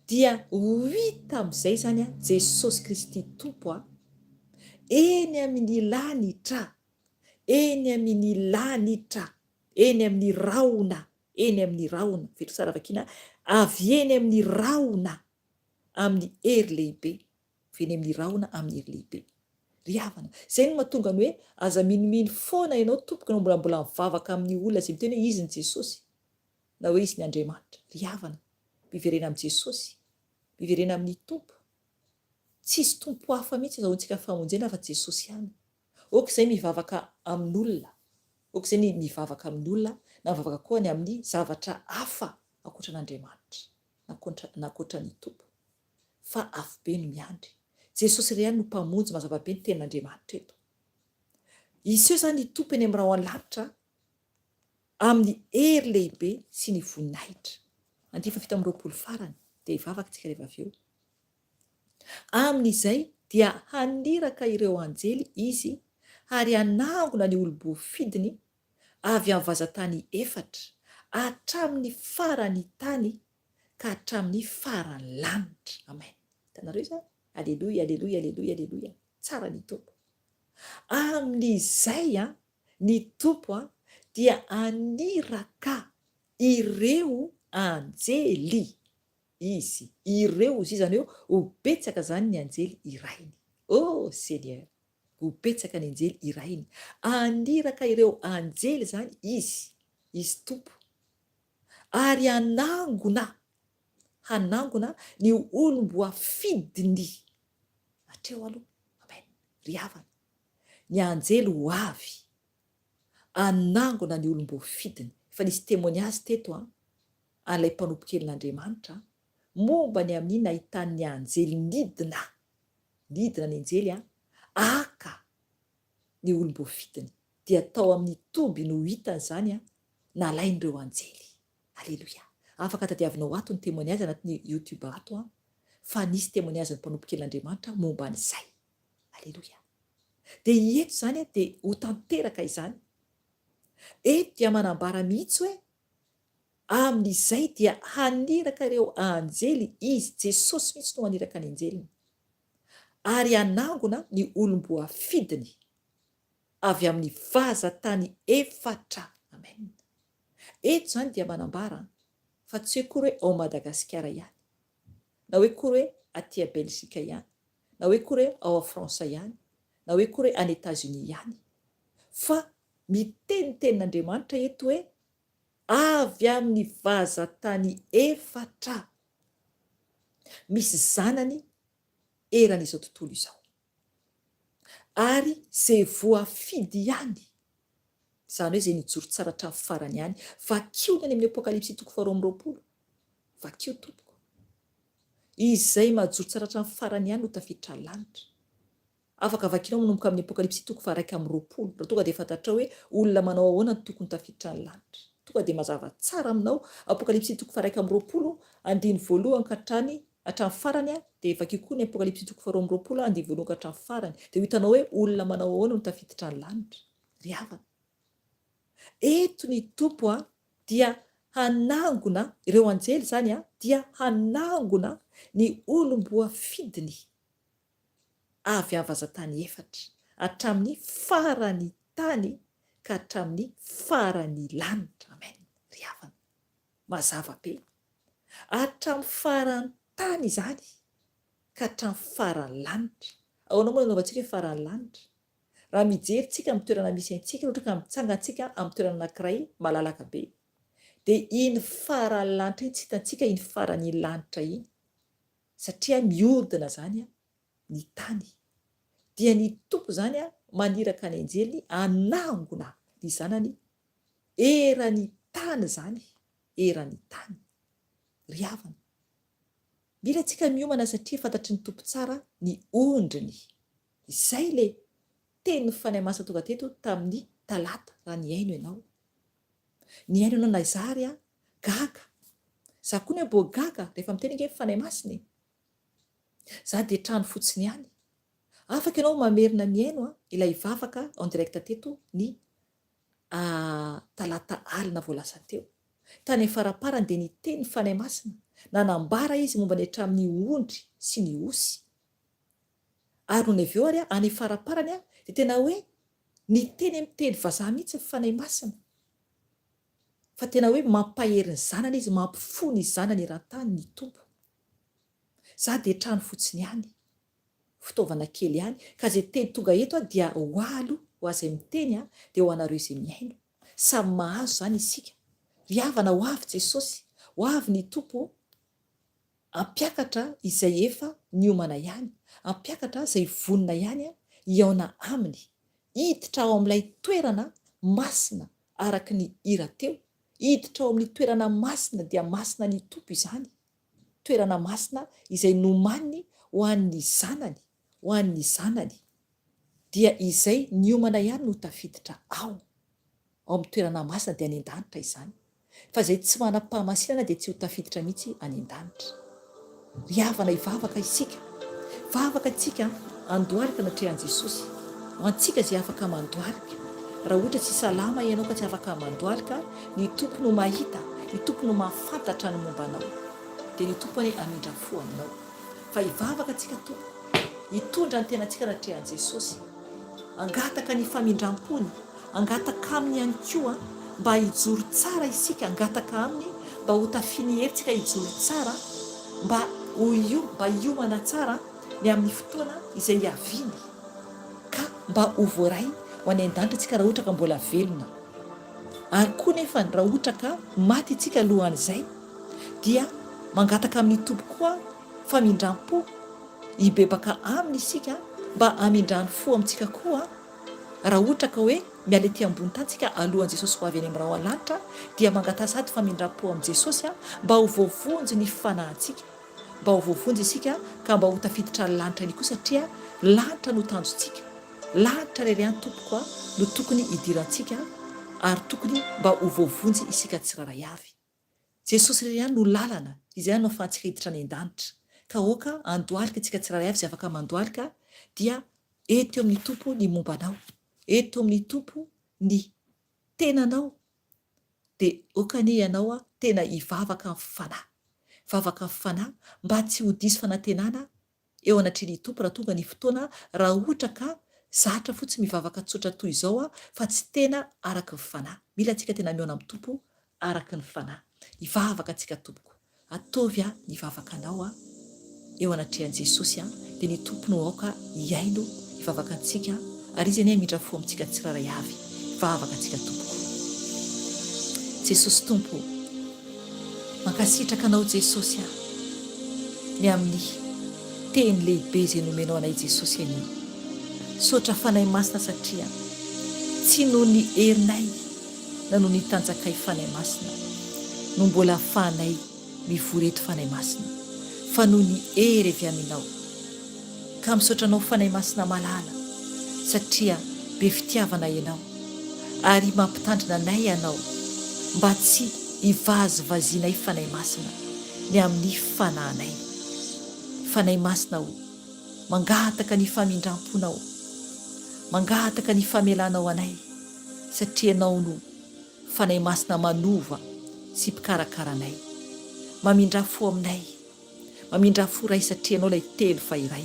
dia ho hita amin'izay zany Jesosy Kristy Tompo eny amin'ny lanitra, eny amin'ny lanitra, eny amin'ny rahona, eny amin'ny rahona. Vetro tsara vakina, avy eny amin'ny rahona amin'ny hery lehibe, avy eny amin'ny rahona amin'ny hery lehibe. Ry havana, izay no mahatonga ny hoe aza miniminy foana ianao tompoko na mbola mivavaka amin'ny olona izay miteny hoe izy ny Jesosy na hoe izy ny Andriamanitra. Ry havana, miverena amin'ny Jesosy, miverena amin'ny Tompo. Tsisy tompo hafa mihitsy azahoantsika famonjena fa Jesosy ihany. Aok'izay mivavaka amin'olona, aok'izay mivavaka amin'olona na mivavaka koa ny amin'ny zavatra hafa ankoatran'Andriamanitra na ankoatran'ny Tompo, fa afo be no miandry. Jesosy iray ihany no mpamonjy mazava be ny tenin'Andriamanitra eto. Iseho zany ny Tompo eny amin'ny raha ao an-lanitra amin'ny hery lehibe sy ny voninahitra. 20 farany dia hivavaka tsika rehefa avy eo. Amin'izay dia haniraka ireo anjely izy ary anangona ny olom-boafidiny avy amin'ny vazantany efatra hatramin'ny farany tany ka hatramin'ny farany lanitra. Amen. Hitanareo zany? Aleloia, aleloia, aleloia, aleloia. Tsara ny tompo. Amin'izay ny tompo dia aniraka ireo anjely izy. Ireo izy izany eo ho betsaka zany ny anjely irainy. Oh Seigneur, ho betsaka ny anjely irainy. Aniraka ireo anjely zany izy tompo. Ary hanangona ny olom-boafidiny. Hatreo aloha. Amen. Ry havana. Ny anjely ho avy anangona ny olom-boafidiny. Fa nisy témoignage teto an'ilay mpanompokelin'Andriamanitra momba ny amin'iny ahitan'ny anjely nidina ny anjely aka ny olom-boafidiny dia tao amin'ny toby no hitany zany nalain'ireo anjely. Aleloia. Afaka tadiavinao ato ny témoignage anatin'ny YouTube ato fa nisy témoignage ny mpanompokelin'Andriamanitra momba an'izay. Aleloia. Dia eto zany dia ho tanteraka izany. Eto dia manambara mihitsy hoe amin'izay dia haniraka ireo anjely izy Jesosy mihitsy no haniraka ny anjeliny. Ary hanangona ny olom-boafidiny avy amin'ny vazantany efatra. Amen. Eto zany dia manambara fa tsy hoe kory hoe ao Madagasikara ihany, na hoe kory hoe aty a Belzika ihany, na hoe kory hoe ao a Fransa ihany, na hoe kory hoe any États-Unis ihany, fa mitenitenin'Andriamanitra eto hoe avy amin'ny vazantany efatra misy zanany eran'izao tontolo izao. Ary zay voafidy ihany, izany hoe zay nijoro tsara hatramin'ny farany ihany, vakiona any amin'ny Apokalipsy 4:20. Vakio tompoko. Izay mahajoro tsara hatramin'ny farany ihany no tafiditra ny lanitra. Afaka vakianao manomboka amin'ny Apokalipsy 1:20. Raha tonga dia fantatrao hoe olona manao ahoana no tokony tafiditra ny lanitra. Tonga dia mazava tsara aminao Apokalipsy 1:20 andiny voalohany ka hatramin'ny farany dia vakio koa ny Apokalipsy 2:20 andiny voalohany ka hatramin'ny farany. Dia hitanao hoe olona manao ahoana no tafiditra ny lanitra. Ry havana. Eto ny tompo dia hanangona ireo anjely zany dia hanangona ny olom-boafidiny avy amin'ny vazantany efatra hatramin'ny farany tany ka hatramin'ny farany lanitra. Amen. Ry havana. Mazava be. Hatramin'ny farany tany zany ka hatramin'ny farany lanitra. Ahoana moa nanaovantsika hoe farany lanitra? Raha mijery tsika amin'ny toerana misy antsika, ohatra ka mitsanga antsika amin'ny toerana anankiray malalaka be, dia iny farany lanitra iny tsy hitantsika iny farany lanitra iny satria mihodina zany ny tany. Dia ny tompo zany maniraka ny anjely hanangona ny zanany eran'ny tany zany, eran'ny tany. Ry havana. Mila tsika miomana satria fantatry ny tompo tsara ny ondriny. Izay le teny fanahy masina tonga teto tamin'ny talata raha niaino ianao. Niaino ianao na zary gaga. Za koa ny mbo gaga rehefa miteny nge fanahy masina. Za dia trano fotsiny ihany. Afaka ianao mamerina miaino ilay vavaka en direct teto ny talata alina voalasa teo. Tany faraparany dia niteny fanahy masina. Nanambara izy momba ny hatramin'ny ondry sy ny osy. Ary noho avy eo ary any faraparany dia tena hoe niteny amin'ny teny vazaha mihitsy ny fanahy masina. Fa tena hoe mampahery ny zanany izy, mampifony ny zanany eran-tany ny tompo. Za dia trano fotsiny ihany, fitaovana kely ihany, ka zay teny tonga eto dia hoalo ho azy miteny dia ho anareo izay miaino. Samy mahazo zany isika. Ry havana, ho avy Jesosy, ho avy ny tompo, ampiakatra izay efa niomana ihany, ampiakatra izay vonona ihany hiaona aminy, hiditra ao amin'ilay toerana masina araka ny hira teo, hiditra ao amin'ny toerana masina dia masina ny tompo izany, toerana masina izay nomaniny ho an'ny zanany, ho an'ny zanany, dia izay niomana ihany no tafiditra ao amin'ny toerana masina dia any an-danitra izany. Fa izay tsy manam-pahamasinana dia tsy ho tafiditra mihitsy any an-danitra. Ry havana, hivavaka isika, vavaka isika andohalika natrehan'i Jesosy, ho antsika zay afaka mandoalika. Raha ohatra tsy salama ianao ka tsy afaka mandoalika, ny tompony ho mahita, ny tompony ho mahafantatra ny mombanao, dia ny tompony hamindra fo aminao. Fa hivavaka antsika tompo, hitondra ny tenantsika natrehan'i Jesosy, angataka ny famindram-pony, angataka aminy ihany koa mba hijoro tsara isika, angataka aminy mba ho tafiany herintsika hijoro tsara, mba hiomana tsara ny amin'ny fotoana izay hiaviny, ka mba ho voaray ho any an-danitra tsika raha ohatra ka mbola velona. Ary koa nefa raha ohatra ka maty itsika alohan'izay, dia mangataka amin'ny tompo koa famindram-po hibebaka aminy isika mba hamindrany fo amintsika koa. Raha ohatra ka hoe miala ety ambony tantsika alohan'i Jesosy ho avy any amin'irao an-lanitra, dia mangatahsady famindram-po amin'i Jesosy mba ho voavonjy ny fanahintsika, mba ho voavonjy isika ka mba ho tafiditra ny lanitra iny koa, satria lanitra no tanjontsika, lanitra irery ihany tompoka no tokony hidirantsika, ary tokony mba ho voavonjy isika tsiraray avy. Jesosy irery ihany no lalana izay no ahafahantsika hiditra any an-danitra. Ka oka andoalika isika tsiraray avy izay afaka mandoalika, dia eto amin'ny tompo ny mombanao, eto amin'ny tompo ny tenanao, dia okany ianao tena hivavaka amin'ny fanahy, hivavaka amin'ny fanahy mba tsy ho diso fanantenana eo anatrehan'ny tompo raha tonga ny fotoana, raha ohatra ka zatra fotsy mivavaka tsotra toy izao fa tsy tena araka ny fanahy. Mila antsika tena miona amin'ny tompo araka ny fanahy. Hivavaka antsika tompoko, ataovy ny vavakanao eo anatrehan'i Jesosy, dia ny tompo no aoka hiaino hivavaka antsika, ary izy anie hamindra fo amintsika tsiraray avy. Hivavaka antsika tompoko. Jesosy tompo, mankasitraka anao Jesosy ny amin'ny teny lehibe izay nomenao anay Jesosy anio. Sotra fanahy masina, satria tsy noho ny herinay na noho ny tanjakay fanahy masina no mbola ahafahanay mivory eto fanahy masina, fa noho ny hery avy aminao. Ka misaotra anao fanahy masina malala, satria be fitiavana ianao, ary mampitandrina anay ianao mba tsy hivazivazianay fanahy masina ny amin'ny fanahinay. Fanahy masina ho mangataka ny famindram-ponao, mangataka ny famelanao anay, satria anao no fanahy masina manova sy mpikarakara anay, mamindra fo aminay, mamindra fo ray, satria anao ilay telo fa iray.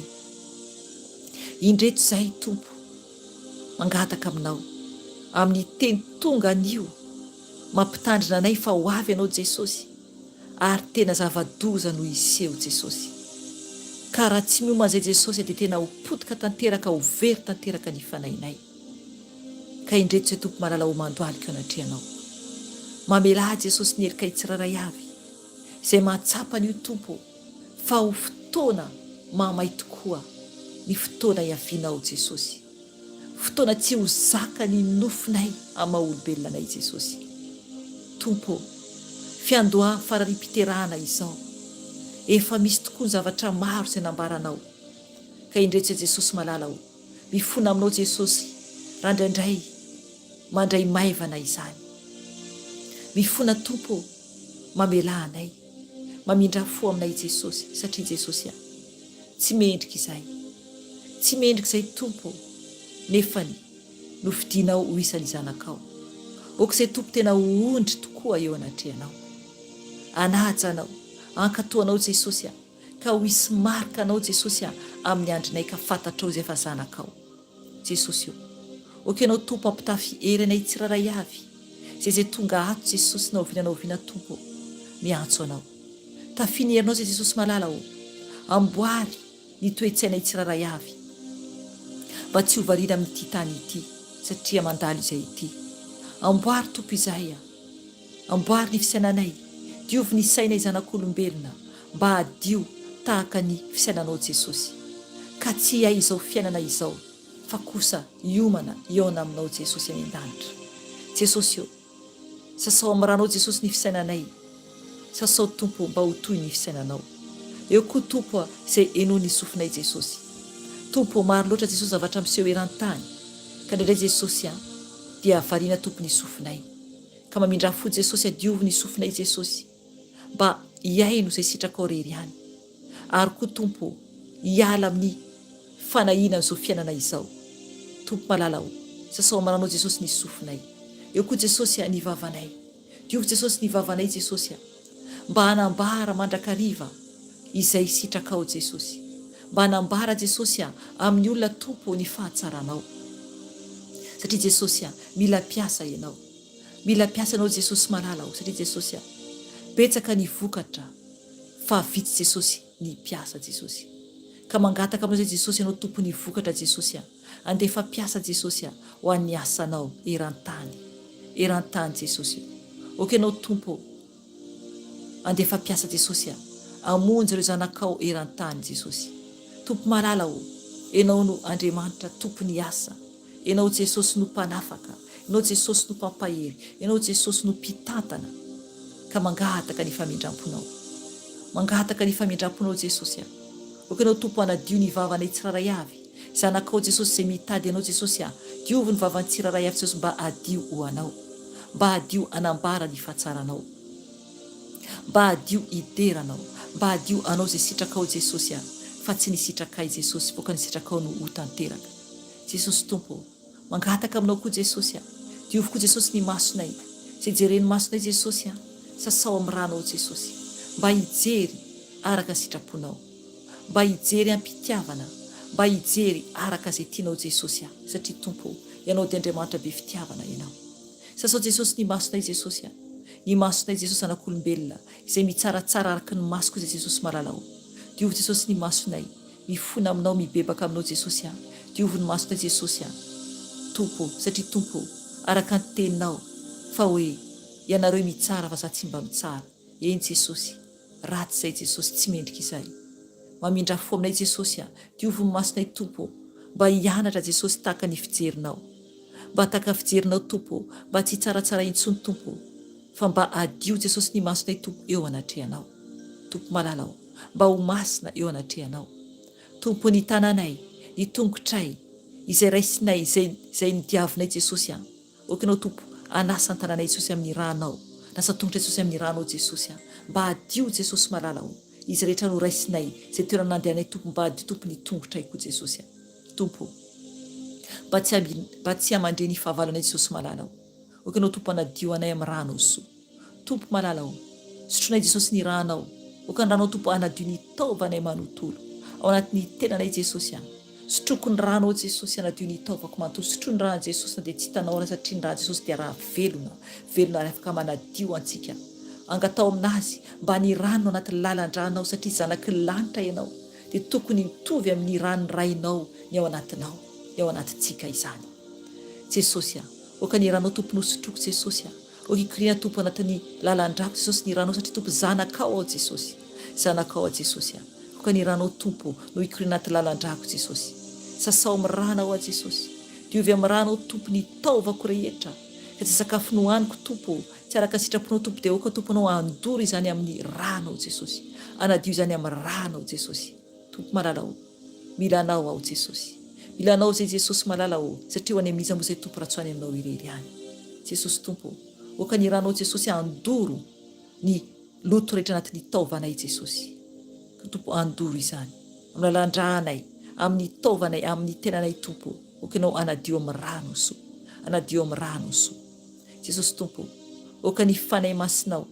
Indreto izay tompo, mangataka aminao amin'ny teny tonga anio, mampitandrina anay fa ho avy ianao Jesosy, ary tena zava-doza no iseho Jesosy. Ka raha tsy mioma an'izay Jesosy dia tena ho potika tanteraka, ho very tanteraka ny fanahinay. Ka indreto izay tompo malala ho mandoalika eo anatrehanao, mamela Jesosy ny herikay tsiraray avy izay mahatsapa an'io tompo, fa ho fotoana mahamay tokoa ny fotoana hiavinao Jesosy, fotoana tsy ho zaka ny nofinay amin'ny maha-olombelona anay Jesosy. Tompo, fiandoha farari-piterahana izao, efa misy tokoa ny zavatra maro izay nambaranao. Ka indreto izay Jesosy malala ho mifona aminao Jesosy, raha indraindray mandray maivana izany. Mifona tompo, mamela anay, mamindra fo aminay Jesosy, satria Jesosy tsy mendrika izay, tsy mendrika izay tompo, nefany nofidianao ho isan'ny zanakao. Oka izay tompo tena ho ondry tokoa eo anatrehanao, anajanao, ankatoanao Jesosy, ka ho hisy marika anao Jesosy amin'ny andrinay, ka fantatrao izay fa zanakao Jesosy io. Oka ianao tompo ampitafy hery anay tsiraray avy, zay tonga ato Jesosy na oviana tompo, miantso anao. Tafiny herinao zay Jesosy malala ho amboary ny toe-tsainay tsiraray avy, mba tsy ho variana amin'ity tany ity, satria mandalo izay ity. Amboary tompo izay, amboary ny fisainanay, diovy ny sainay zanak'olombelona, mba hadio tahaka ny fisainanao Jesosy. Ka tsy hay izao fiainana izao, fa kosa hiomana hiaona aminao Jesosy any an-danitra. Jesosy io, sasao amin'ny ranao Jesosy ny fisainanay, sasao tompo mba ho toy ny fisainanao. Eo koa tompo izay enoa ny sofinay Jesosy. Tompo maro loatra Jesosy zavatra miseho eran-tany, ka indraindray Jesosy dia variana tompo ny sofinay, ka mamindra fo Jesosy adiovo ny sofinay Jesosy, mba hiaino izay sitraka ao rery ihany. Ary koa tompo hiala amin'ny fanahinana izao fiainana izao. tompo malala o sasao mananao jesosy ny sofinay eo koa jesosy ny vavanay diovy jesosy ny vavanay jesosy mba hanambara mandrakariva izay sitrakao jesosy mba hanambara jesosy amin'ny olona tompo ny fahatsaranao satria jesosy mila piasa ianao mila piasa anao jesosy malala o satria jesosy betsaka ny vokatra fa vitsy jesosy ny piasa jesosy ka mangataka aminao zay jesosy ianao tompo ny vokatra jesosy andefa piasa jesosy ho an'ny asanao eran-tany jesosy oka ianao tompo andefa piasa jesosy amonjy ireo zanakao eran-tany jesosy tompo malala o ianao no Andriamanitra tompo ny asa ianao jesosy no mpanafaka ianao jesosy no mpampahery ianao jesosy no mpitantana ka mangataka ny famindramponao jesosy oka ianao tompo anadio ny vavanay tsiraray avy zanakao jesosy zay mitady ianao jesosy diovy ny vavany tsiraray avy jesosy mba adio ho anao mba adio anambara ny fahatsaranao mba adio ideranao mba adio anao zay sitrakao jesosy fa tsy ny sitrakay jesosy voka ny sitrakao no ho tanteraka jesosy tompo mangataka aminao koa jesosy diovy koa jesosy ny masonay zay jereny masonay jesosy sasao amin'ny ranao jesosy mba hijery araka sitraponao mba hijery ampitiavana mba hijery araka zay tianao jesosy satria tompo ianao dia Andriamanitra be fitiavana ianao sasao jesosy ny masonay jesosy ny masonay jesosy anak'olombelona izay mitsaratsara araka ny maso koa zay jesosy malala o diovy jesosy ny masonay mifona aminao mibebaka aminao jesosy diovy ny masonay jesosy tompo satria tompo araka ny teninao fa hoe ianareo mitsara fa za tsy mba mitsara eny jesosy ratsy zay jesosy tsy mendrika izay mamindra fo aminay jesosy diovy ny masonay tompo mba hianatra jesosy tahaka ny fijerinao mba tahaka fijerinao tompo mba tsy tsaratsara intsony tompo fa mba adio jesosy ny masonay tompo eo anatrehanao tompo malalao mba ho masina eo anatrehanao tompo ny tananay ny tongotray izay raisinay zay nidiavinay jesosy oka ianao tompo anasa ny tananay jesosy amin'ny ranao nasa tongotra jesosy amin'ny ranao jesosy mba adio jesosy malalao izy rehetra no raisinay zay toerana nandehanay tompo mba adio tompo ny tongotray koa jesosy tompo mba tsy amandre ny fahavalonay jesosy malalao oka ianao tompo anadio anay amin'ny ranao so tompo malalao sotronay jesosy ny ranao oka ny ranao tompo anadio ny taovanay manontolo ao anatin'ny tenanay jesosy sotroko ny ranao jesosy anadio ny taovako manontolo sotro ny rano jesosy na dia tsy hitanao satria ny rano jesosy dia raha velona afaka manadio antsika angatao aminazy mba ny rano anatin'ny lalan-dranao satria zanaky ny lanitra ianao dia tokony mitovy amin'ny rano rainao ny ao anatinao ny ao anatintsika izany jesosy oka ny ranao tompo no sotroko jesosy oka ikoriana tompo anatin'ny lalan-drako jesosy ny ranao satria tompo zanakao ao jesosy oka ny ranao tompo no ikoriana anatin'ny lalan-drako jesosy sasao amin'ny rano ao jesosy diovy amin'ny rano tompo ny taovako rehetra ka tsy sakafo nohaniko tompo tsy araka sitraponao tompo dia oka tomponao andoro izany amin'ny rano jesosy anadio izany amin'ny rano jesosy tompo malalao milanao ao jesosy milanao zay jesosy malalao satria ho any amin'izy moa zay tompo ratsoany aminao irery any jesosy tompo oka ny ranao jesosy andoro ny loto rehetra anatin'ny taovanay jesosy tompo andoro izany amin'ny lalandranay amin'ny taovanay amin'ny tenanay tompo oka ianao anadio amin'ny rano so jesosy tompo oka ny fanay masinao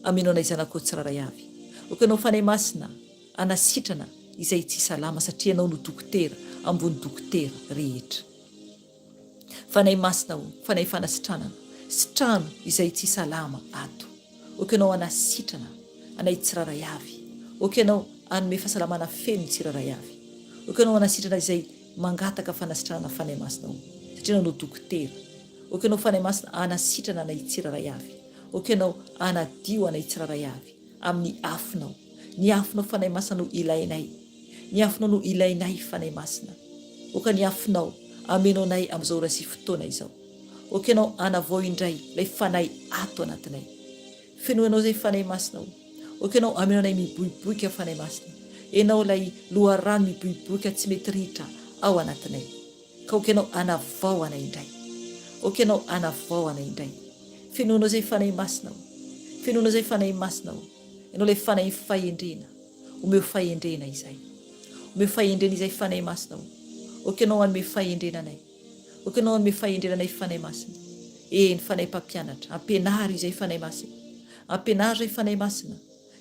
aminao anay zanakao tsiraray avy oka ianao fanay masina anasitrana izay tsy salama satria ianao no dokotera ambony dokotera rehetra fanay masina fanay fanasitranana sitrano izay tsy salama ato oka ianao anasitrana anay tsiraray avy oka ianao anome fahasalamana feno ny tsiraray avy oka ianao anasitrana izay mangataka fanasitranana fanay masina satria ianao no dokotera oka ianao fanay masina anasitrana anay tsiraray avy oka ianao anadio anay tsiraray avy amin'ny afinao ny afinao fanay masina no ilainay ny afinao no ilainay fanay masina oka ny afinao amenao anay amin'izao ora sy fotoana izao oka ianao anavao indray ilay fanay ato anatinay fenoanao zay fanay masina oka ianao amenao anay miboiboika fanay masina ianao lay loharano miboiboika tsy mety ritra ao anatinay ka oka ianao anavao anay indray oka ianao anavao anay indray fenoanao zay fanay masina ianao lay fanay fahendrena omeo fahendrena izay fanay masina oka ianao anome fahendrena anay Okanao anome fahendrenana ifanahy masina. Ny fanahy mpampianatra, ampianary izay fanahy masina. Ampianary izay fanahy masina.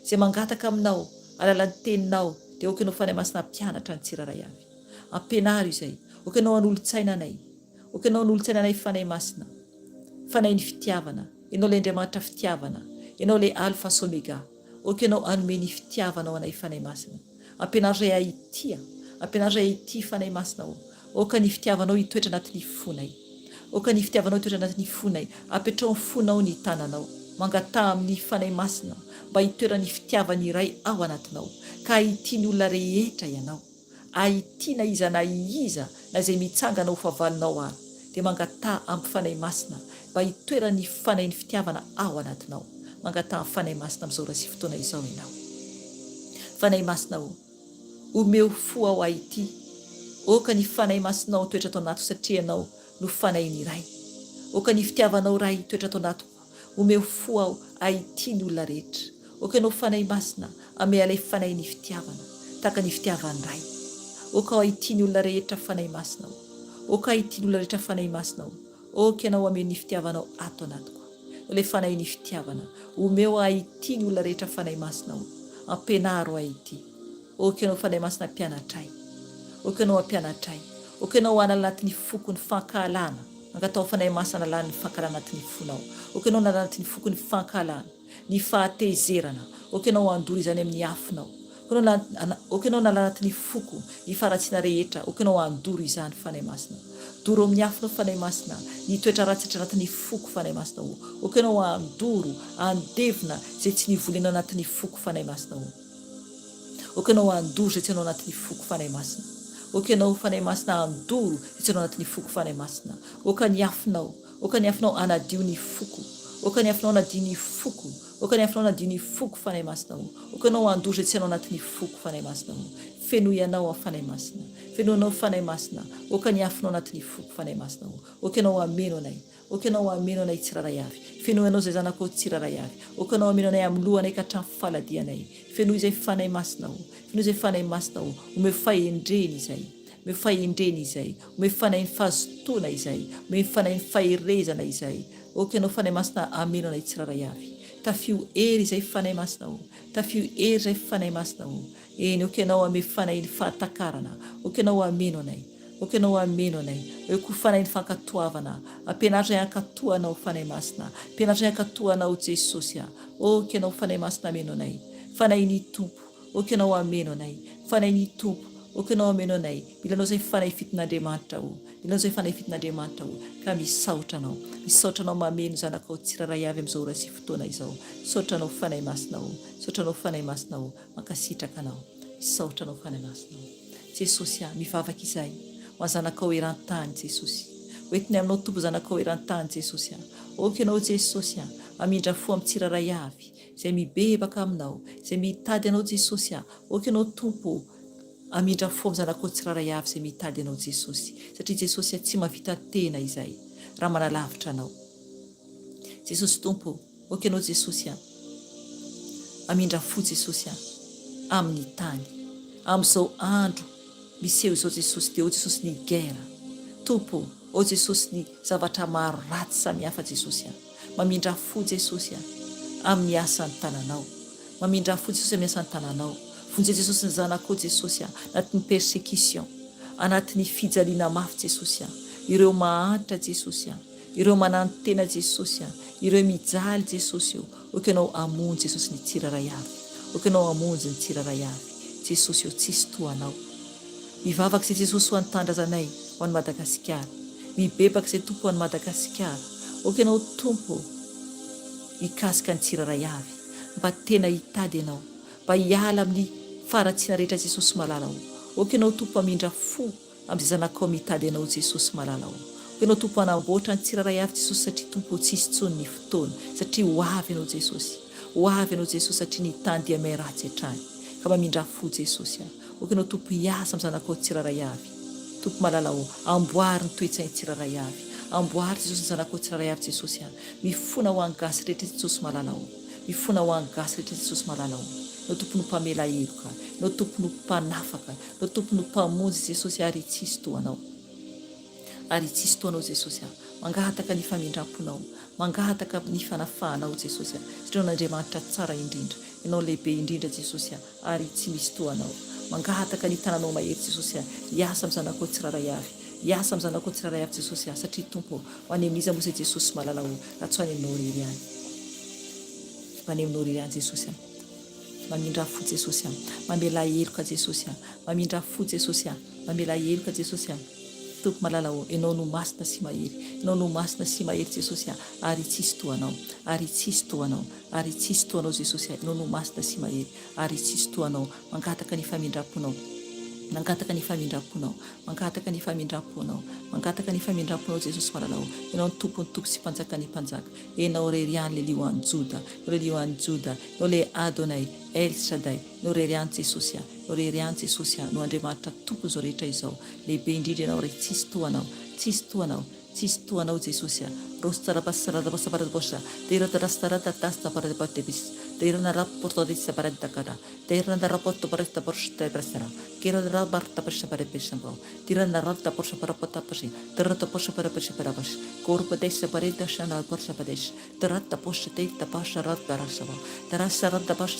Izay mangataka aminao, alalan'ny teninao, dia okanao fanahy masina ampianatra ny tsiraray avy. Ampianary izay, okanao an'olon-tsaina anay. Okanao an'olon-tsaina anay fanahy masina. Fanahy ny fitiavana, ianao ilay Andriamanitra fitiavana, ianao ilay alpha sy omega. Okanao anome ny fitiavanao anay fanahy masina. Ampianary izay aitia, ampianary izay aitia fanahy masina. Oka ny fitiavanao hitoetra anatin'ny fonay. Oka ny fitiavanao hitoetra anatin'ny fonay. Apetrao ny fonao ny tananao. Mangataha amin'ny fanahy masina mba hitoetra ny fitiavany iray ao anatinao. Ka ahitiany olona rehetra ianao. Ahitiana iza na iza na izay mitsangana ho favalinao ary. Dia mangataha amin'ny fanahy masina mba hitoetra ny fanahy ny fitiavana ao anatinao. Mangataha amin'ny fanahy masina amin'izao ora sy fotoana izao ianao. Fanahy masina omeo fo ao ahity. Oka ny fanahy masinao toetra atao anato satria ianao no fanahy ny iray. Oka ny fitiavanao iray toetra atao anato. Omeo fo ao ahitiany olona rehetra. Oka ianao fanahy masina ame alay fanahy ny fitiavana. Taka ny fitiavany iray. Oka ahitiany olona rehetra fanahy masinao. Oka ahitiany olona rehetra fanahy masinao. Oka ianao ame ny fitiavanao ato anatoko. Ilay fanahy ny fitiavana. Omeo ahitiany olona rehetra fanahy masinao. Ampianaro ahity. Oka ianao fanahy masina mpianatray. Oka ianao ampianatray. Oka ianao hanala anatin'ny foko ny fankahalana. Angatao fanahy masina analany ny fankahalana anatin'ny fonao. Oka ianao hanala anatin'ny foko ny fankahalana, ny fahatezerana. Oka ianao andoro izany amin'ny afinao. Oka ianao hanala anatin'ny foko ny faratsiana rehetra. Oka ianao andoro izany fanahy masina. Doro amin'ny afinao fanahy masina. Ny toetra ratsitra anatin'ny foko fanahy masina. Oka ianao andoro, andevina izay tsy nivolena anatin'ny foko fanahy masina. Oka ianao andoro izay tsy anao anatin'ny foko fanahy masina. Oka ianao fanahy masina andoro izay tsy anao anatin'ny foko fanahy masina. Oka ny afinao anadio ny foko. Oka ny afinao anadio ny foko. Oka ny afinao anadio ny foko fanahy masina. Oka ianao andoro izay tsy anao anatin'ny foko fanahy masina. Feno ianao fanahy masina. Feno ianao fanahy masina. Oka ny afinao anatin'ny foko fanahy masina. Oka ianao ameno anay. Oka ianao ameno anay tsiraray avy. Feno ianao izay zanako tsiraray avy. Oka ianao ameno anay amin'ny lohanay ka hatramin'ny faladianay. Feno izay fanahy masina. Feno izay fanahy masina. Omeo fahendreny izay. Omeo fahendreny izay. Omeo fanahy ny fahazotona izay. Omeo fanahy ny faherezana izay. Oka ianao fanahy masina ameno anay tsiraray avy. Tafio ery izay fanahy masina. Tafio ery izay fanahy masina. Oka ianao ame fanahy ny fahatakarana. Oka ianao ameno anay. Oka ianao ameno anay. Oka fanahy ny fankatoavana. Ampianary izay ankatoanao fanahy masina. Ampianary izay ankatoanao Jesosy. Oka ianao fanahy masina ameno anay. Fanahy ny tompo. Oka ianao ameno anay. Fanahy ny tompo. Oka ianao ameno anay. Mila anao izay fanahy fitin'Andriamanitra. Mila anao izay fanahy fitin'Andriamanitra. Ka misaotra anao. Misaotra anao mameno zanakao tsiraray avy amin'izao ora sy fotoana izao. Misaotra anao fanahy masina. Misaotra anao fanahy masina. Mankasitraka anao. Misaotra anao fanahy masina. Jesosy mivavaka izay. Ho zanakao eran-tany Jesosy. Hoentiny aminao tompo zanakao eran-tany Jesosy. Oka ianao Jesosy amindra fo amin'ny tsiraray avy. Izay mibebaka aminao. Izay mitady anao Jesosy. Oka ianao tompo amindra fo amin'ny zanakao tsiraray avy izay mitady anao Jesosy. Satria Jesosy tsy mahavita tena izay raha manalavitra anao. Jesosy tompo. Oka ianao Jesosy amindra fo Jesosy amin'ny tany. Amin'izao andro miseho izao Jesosy dia o Jesosy ny gera. Tompo, o Jesosy ny zavatra maro ratsy samihafa Jesosy. Mamindra fo Jesosy amin'ny asan'ny tananao. Mamindra fo Jesosy amin'ny asan'ny tananao. Vonjeo Jesosy ny zanakao Jesosy anatin'ny persécution, anatin'ny fijaliana mafy Jesosy. Ireo mahantra Jesosy. Ireo manano tena Jesosy. Ireo mijaly Jesosy. Oka ianao amonjy Jesosy ny tsiraray avy. Oka ianao amonjy ny tsiraray avy. Jesosy tsisy toanao. Mivavaka izay Jesosy ho an'ny tandrazanay ho an'ny Madagasikara. Mibebaka izay tompo ho an'ny Madagasikara. Oka ianao tompo hikasika ny tsiraray avy. Mba tena hitady ianao. Mba hiala amin'ny faratsiana rehetra Jesosy malalao. Oka ianao tompo amindra fo amin'izay zanakao mitady ianao Jesosy malalao. Oka ianao tompo hanamboatra ny tsiraray avy Jesosy satria tompo tsisy tsony ny fotoana. Satria ho avy ianao Jesosy. Ho avy ianao Jesosy satria ny tany dia may ratsy hatrany. Ka mamindra fo Jesosy. Oka ianao tompo hiasa amin'ny zanakao tsiraray avy. Tompo malalao. Amboary ny toe-tsainy tsiraray avy. Amboary Jesosy ny zanakao tsiraray avy Jesosy. Mifona ho angasy rehetra Jesosy malalao. Mifona ho angasy rehetra Jesosy malalao. Nao tompo no mpamela heloka. Nao tompo no mpanafaka. Nao tompo no mpamonjy Jesosy ary tsisy toanao. ary tsisy toanao Jesosy mangahataka ny famindramponao, mangahataka ny fanafahanao Jesosy satria n'Andriamanitra tsara indrindra, ianao lehibe indrindra Jesosy ary tsy misy toanao. Mangahataka ny tananao mahery Jesosy hiasa amin'ny zanakao tsiraray avy, hiasa amin'ny zanakao tsiraray avy Jesosy satria tompo ho any amin'iza moa izay Jesosy mahalala raha tsy ho any aminao irery ihany, ho any aminao irery ihany Jesosy mamindra fo Jesosy mamela heloka Jesosy mamindra fo Jesosy mamela heloka Jesosy tompo malalao, ianao no masina sy mahery, ianao no masina sy mahery Jesosy ary tsisy toanao, ary tsisy toanao, ary tsisy toanao Jesosy, ianao no masina sy mahery ary tsisy toanao. Mangataka ny famindramponao, mangataka ny famindramponao, mangataka ny famindramponao, mangataka ny famindramponao Jesosy malalao, ianao ny tompony tompo sy mpanjaka ny mpanjaka, ianao rery ihany le lioan'ny Joda, le lioan'ny Joda, ianao le Adonai El Shaddai, ianao rery ihany Jesosy ianao rery ihany Jesosy no Andriamanitra tompony izao rehetra izao, lehibe indrindra ianao re tsisy toanao, tsisy toanao, tsisy toanao Jesosy rosy tsarabasaradabasabarabosa deiratarastaratatastabaradebatebis deirana rapportadisa baradakada deirana rapporto barataborshtebasara kirana bartabasabarebesambao tirana rataborsabarapotapashi teratabosabarabasabarabash korpadesa baredashana borsabadesh terataposhtetatasharadbarasaba terasaradabash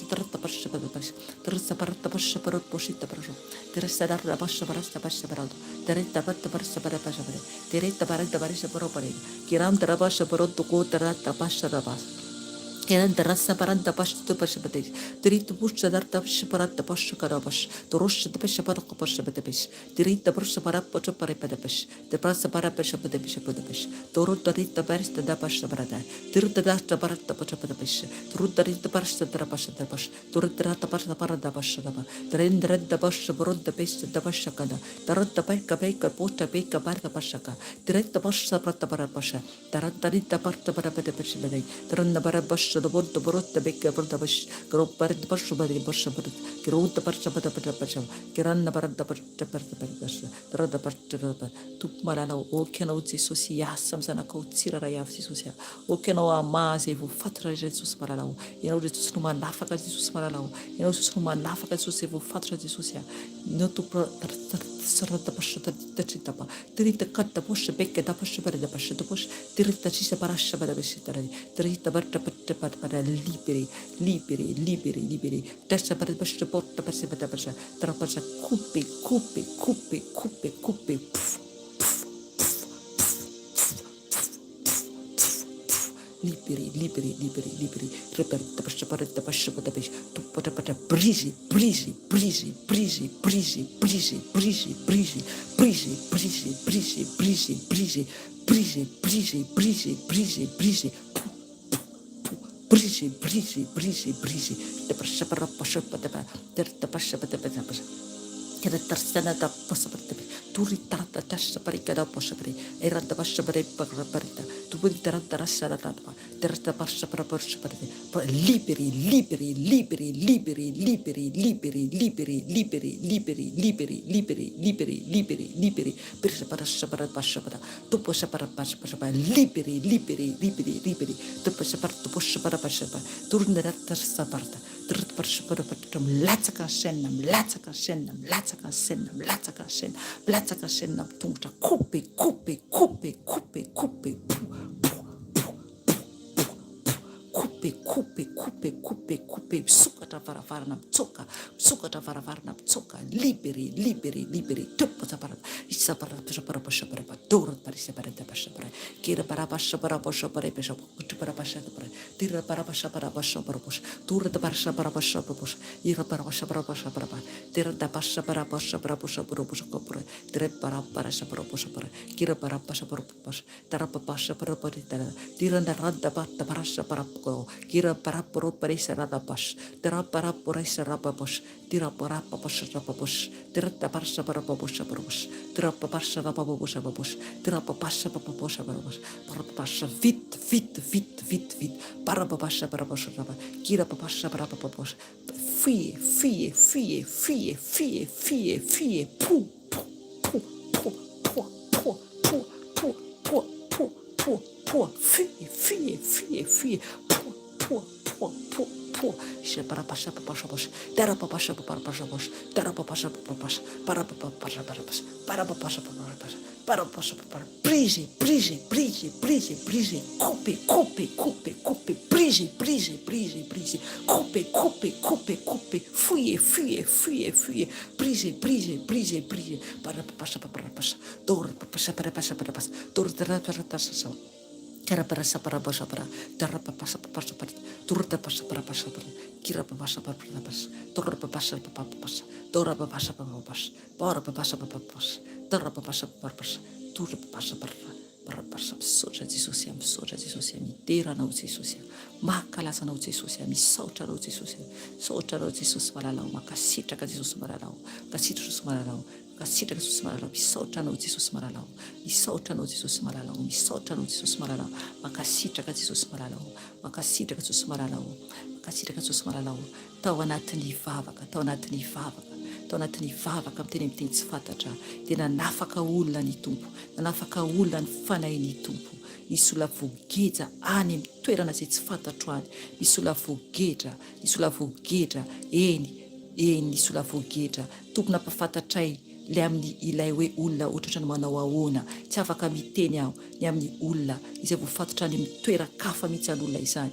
tersabaratabasabarabositabrasho terasaradabasabarastabashabarado teretabartabarsabarabashabare teretabaradabarashabarobare kiram terabasha baroto ko teratabarashabas kiran terasa baranda bastu bersabade dirit busha darta separata basha karabash torosha de separata basha bedebes dirit bursa barappo pare bedebes de prasa barapesha bedebes bedebes torut dirit barista da basha barada dirit darta barata basha bedebes turut dirit barsta darabasha darbash turut darata barsta barada basha daba derendra da basha borod da best da basha kada tarat da beka pota beka barta basha ka dirit basha barata barabasha tarat dirit barta barabede bedebes derna barabash the board the borot the big the bush group part the bush by the bush grow the parcha but the pacha kiran the part the part to marana o keno Jesus yasam sana ko tsirara ya Jesus o keno amaze vo fatra Jesus marana you know Jesus no manafaka Jesus marana you know Jesus no manafaka Jesus vo fatra Jesus no to sarata pasha tachitapa tirita katta posha becca da pasha per da pasha posh tirita ci separasha per da besitare tirita barta para liberi testa per pasha porta per se per pasha tra pasha cupe liberi reperta pasha paretta pasha per tu pota brisi the pasha para pasha the pasha Kira tersana da pasaparte turi tarata tassa parikada pasapare era da pasapare parita tu pun tarata rasara tapa terta pasapara pasapare liberi persapara sapara pasapara tu pasapara pasapara liberi tu pasapara tu pasapara pasapara turna tersaparta terta pasapara patam latsaka sennam Blataka sennam tungta kupe sukata varavarna tsoka liberi tupata para isapara pasapara dor parisapara pasapara kira para pasapara pesha para pasapara tira para pasapara tur da pasapara ira para pasapara tira da pasapara tira para pasapara kira para pasapara tara pasapara tira da radda para kira para poro parisa rada pas tira para porisa rababos tira para papos tira da parsa para babos tira papasa babos tira papasa babos para papasa vit para papasa para babos kira papasa para babos fie pu fie para pasar para pasar Brisez, brisez, brisez, brisez, brisez. Coupez, coupez, coupez, coupez. Brisez, brisez, brisez, brisez. Coupez, coupez, coupez, coupez. Fuyez, fuyez, fuyez, fuyez. Brisez, brisez, brisez, brisez. Cara para sapara para sapara, darra para sapara para sapara, turta para sapara para sapara, kira para sapara para pas, torra para sapara para pas, dora para sapara para pas, bora para sapara para pas, darra para sapara para pas, turta para sapara para pas, soja de social, inteira na uti social, makala sana uti social, mi sauta na uti social, sauta na uti social maralau, makasita ka Jesus maralau, kasita Jesus maralau. Kasita ka Jesus maralau, misauta no Jesus maralau, misauta no Jesus maralau, misauta no Jesus maralau, makasita ka Jesus maralau, makasita ka Jesus maralau, makasita ka Jesus maralau, tao anatin'ny vavaka, tao anatin'ny vavaka, tao anatin'ny vavaka amin'ny teny tsy fantatra, dia nanafaka olona ny tompo, nanafaka olona ny fanahin'ny tompo. Misy olona voagetra any amin'ny toerana izay tsy fantatro any, misy olona voagetra, eny misy olona voagetra, tompona ampafantatray le amin'ny ilay hoe olona ohatratra ny manao ahoana, tsy afaka miteny aho ny amin'ny olona izay voafantatra any amin'ny toeran-kafa mihitsy an'olona izany.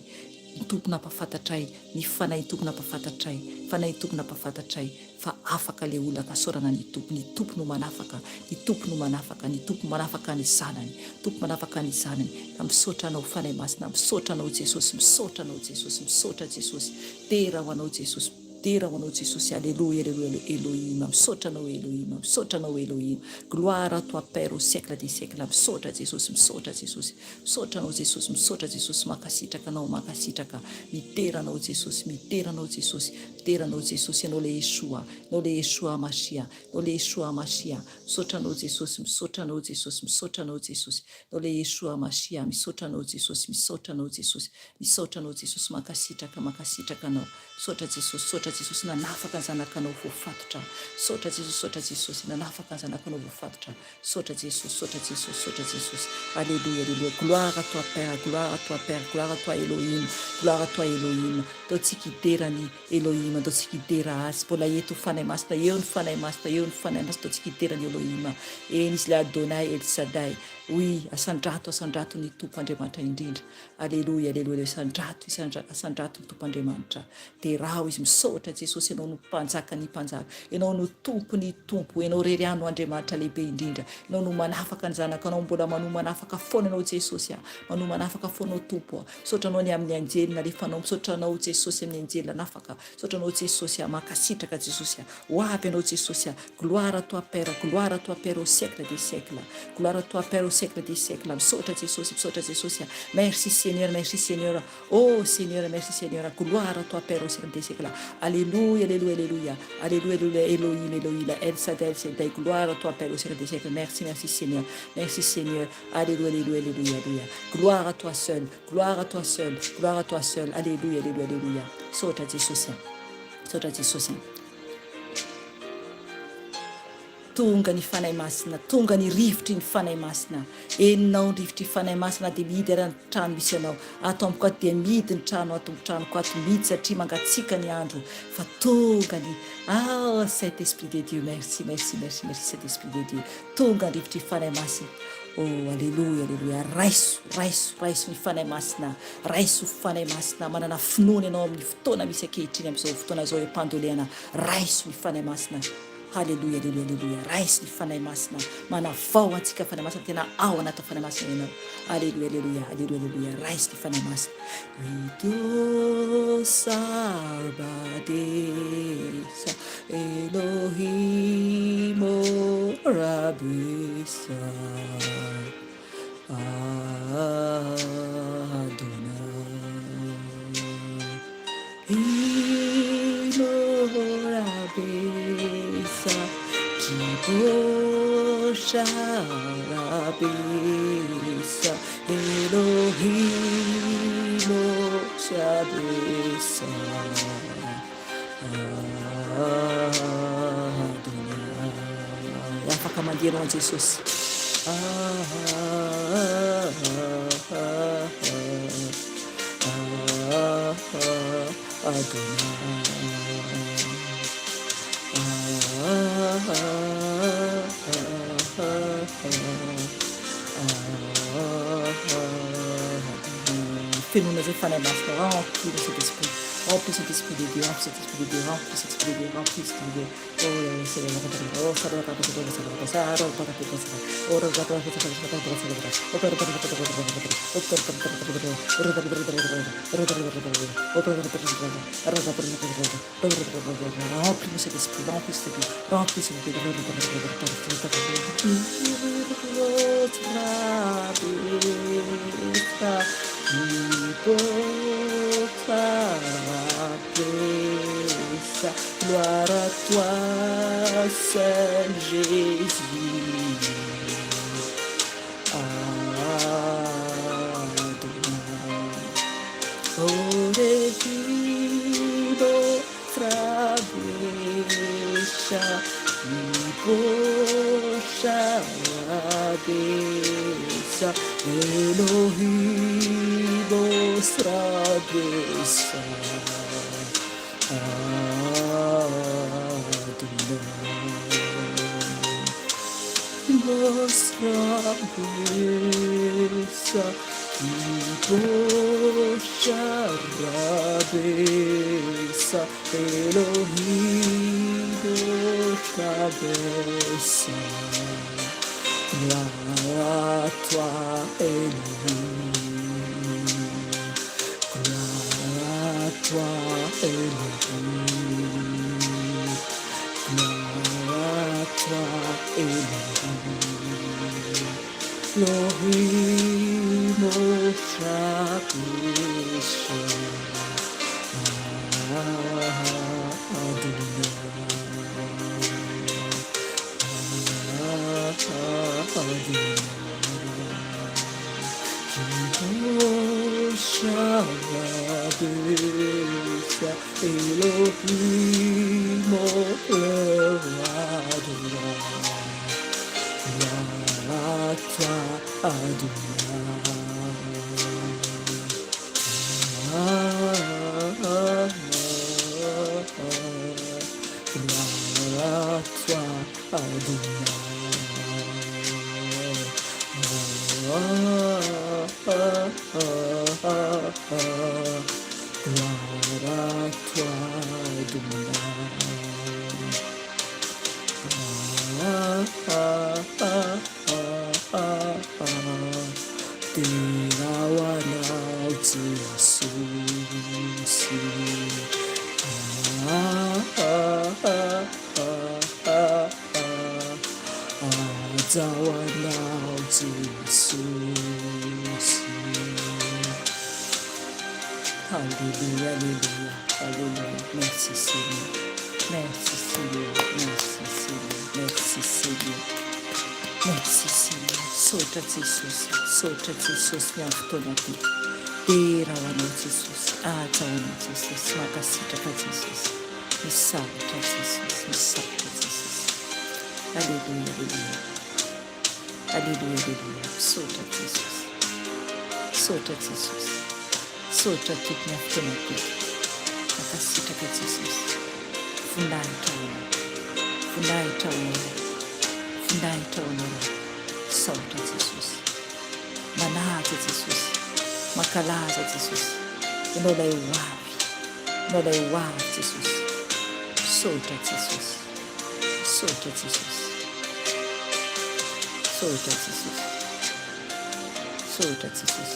Ny tompona ampafantatray, ny fanahy tompona ampafantatray, fanahy tompona ampafantatray fa afaka le olona kasorana ny tompo no manafaka, ny tompo no manafaka, ny tompo manafaka ny zanany, tompo manafaka ny zanany. Misaotra anao fanahy masina, misaotra anao Jesosy, misaotra anao Jesosy, misaotra Jesosy, tera ho anao Jesosy. Tera ho anao Jesosy, alléluia, alléluia, Elohim, misaotra anao Elohim, misaotra anao Elohim, gloire à toi Père au siècle des siècles, misaotra Jesosy, misaotra Jesosy, misaotra anao Jesosy, misaotra Jesosy, makasitraka anao, makasitraka, mitera anao Jesosy, mitera anao Jesosy, mitera anao Jesosy, anao le Yeshua Mashia, anao le Yeshua Mashia, misaotra anao Jesosy, misaotra anao Jesosy, misaotra anao Jesosy, anao le Yeshua Mashia, misaotra anao Jesosy, misaotra anao Jesosy, misaotra anao Jesosy, makasitraka anao, misaotra Jesosy, nanafaka ny zanakanao voafatotra, misaotra Jesosy, nanafaka ny zanakanao voafatotra, misaotra Jesosy, alléluia, alléluia, gloire à toi Père, gloire à toi Père, gloire à toi Elohim, gloire à toi Elohim, ataontsika iderany Elohim, ataontsika idera azy, mbola eto fanahy masina, eo ny fanahy masina, ataontsika iderany Elohim, eny izy le Adonai El Shaddai, oui, asandrato ny tompo Andriamanitra indrindra, alléluia, alléluia, asandrato ny tompo Andriamanitra, dia raha izy misaotra Jesosy, ianao no mpanjaka ny mpanjaka, ianao no tompo ny tompo, ianao reriano Andriamanitra lehibe indrindra, ianao no manafaka ny zanakanao, mbola manao manafaka foana anao Jesosy, manao manafaka foana tompo, misaotra anao ny amin'ny anjelina, rehefa anao misaotra anao Jesosy amin'ny anjelina nafaka, misaotra anao Jesosy, makasitraka Jesosy, ho avy anao Jesosy, gloire à toi Père au siècle des siècles, gloire à toi Père au siècle des siècles, misaotra Jesosy, merci Seigneur, oh Seigneur, merci Seigneur, gloire à toi Père au siècle des siècles, alléluia, alléluia, alléluia, alléluia, alléluia, Elohim, El Shaddai, gloire à toi Père au siècle des siècles, merci Seigneur, alléluia, alléluia, alléluia, gloire à toi seul, alléluia, alléluia, alléluia, misaotra Jesosy, tonga ny fanahy masina, tonga ny rivotry ny fanahy masina, enao ny rivotry ny fanahy masina, dia mihidy ary ny trano misy anao, ato amiko ato dia mihidy ny trano, ato amin'ny tranoko ato mihidy satria mangatsika ny andro, fa tonga ny Saint-Esprit de Dieu, merci Saint-Esprit de Dieu, tonga ny rivotry ny fanahy masina, oh alléluia, alléluia, raiso ny fanahy masina, raiso fanahy masina, manana finoana ianao amin'ny fotoana misy ankehitriny amin'izao fotoana zao empandoliana, raiso ny fanahy masina, alléluia, alléluia, alléluia, raisy ny fanahy masina, manavao antsika fanahy masina, tena ao anaty fanahy masina ianao, alléluia, alléluia, alléluia, alléluia, raisy ny fanahy masina, Ido Sabadesa Elohim Rabisa Adonai Rabisa Kibosha Rabisa Elohim Rabisa Adonai. Afaka mandiano an Jesosy. Adonai. Fais-nous nos efforts, remplis de cet esprit. Remplis cet esprit de Dieu, remplis cet esprit de Dieu, remplis cet esprit de Dieu, remplis cet esprit de Dieu. Oh, Seigneur, oh, ça doit pas être ça doit pas ça, ça doit pas être ça. Oh, ça doit pas être ça, ça doit pas être ça. Oh, ça doit pas être ça, ça doit pas être ça. Oh, ça doit pas être ça, ça doit pas être ça. Oh, ça doit pas être ça, ça doit pas être ça. Remplis cet esprit, remplis cet esprit, remplis cet esprit. Gloire à toi, Saint Jésus. Ore vivo travessa, mi poscia abessa, Elohim travessa. Vostra bellezza ti poscia rabessa, Elohim vostra bellezza, gloria a tua Elohim, gloria a tua Elohim, gloria a tua Elohim. Elohim Moshapisha Elohim Alléluia, alléluia, alléluia. Merci Seigneur. Merci Seigneur. Merci Seigneur. Merci Seigneur. Merci Seigneur. Sota Jesus. Sota Jesus. Nyaftonati. Dera wana Jesus. Ata wana Jesus. Makasita ka Jesus. Misauta Jesus. Misauta Jesus. Alléluia, alléluia. Alléluia, alléluia. Sota Jesus. Sota Jesus. Sota toute nyaftonati. Makasita ka Jesus. Fundai tauna. Fundai tauna. Fundai tauna. Sota Jesus. Manata Jesus. Makalaza Jesus. Inola iwavi. Inola iwavi Jesus. Sota Jesus. Sota Jesus. Sota Jesus. Sota Jesus.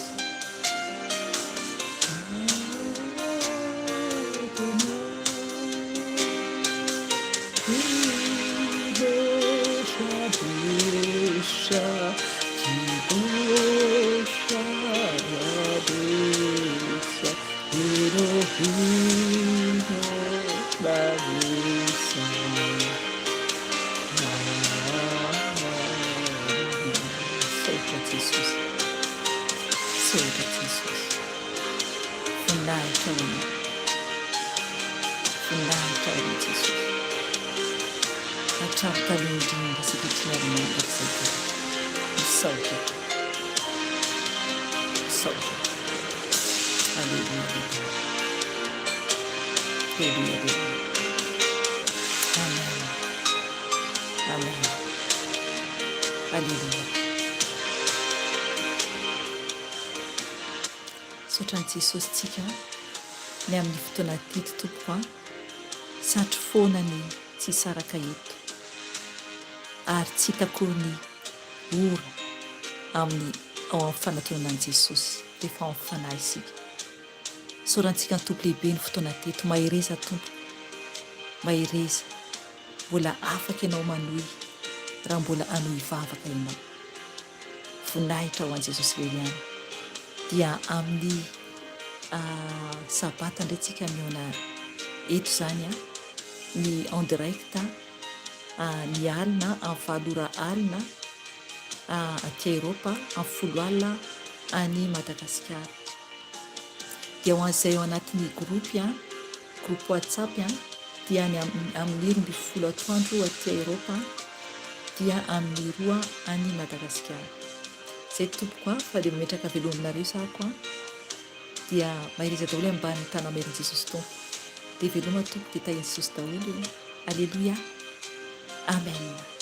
aleloia. Saotrany Jesosy tsika ny amin'ny fotoana teto tompoko a, satry foana ny tsy saraka eto ary tsy hitakory ny ora amin'ny ao amin'ny fanatonanan'i Jesosy rehefa ao amin'ny fanahy isika. Saorantsika ny tompo lehibe ny fotoana teto. Mahireza tompo, mahireza, mbola afaka ianao manohy raha mbola hanohy vavaka ianao. Voninahitra ho an'i Jesosy Leriana. Dia amin'ny sabata indray tsika mihaona eto zany a, ny en direct ny alina amin'ny 7 ora alina aty Eropa, amin'ny 10 alina any Madagasikara. Dia ho an'izay ao anatin'ny groupe WhatsApp dia amin'ny 12 atoandro aty Eropa dia amin'ny 2 any Madagasikara. Zay tompoko fa dia mametraka velominareo sahako dia mahireza daholo ambany tana merin Jesosy tompo. Dia veloma tompo dia tahin'i Jesosy daholo. Aleluia. Amen.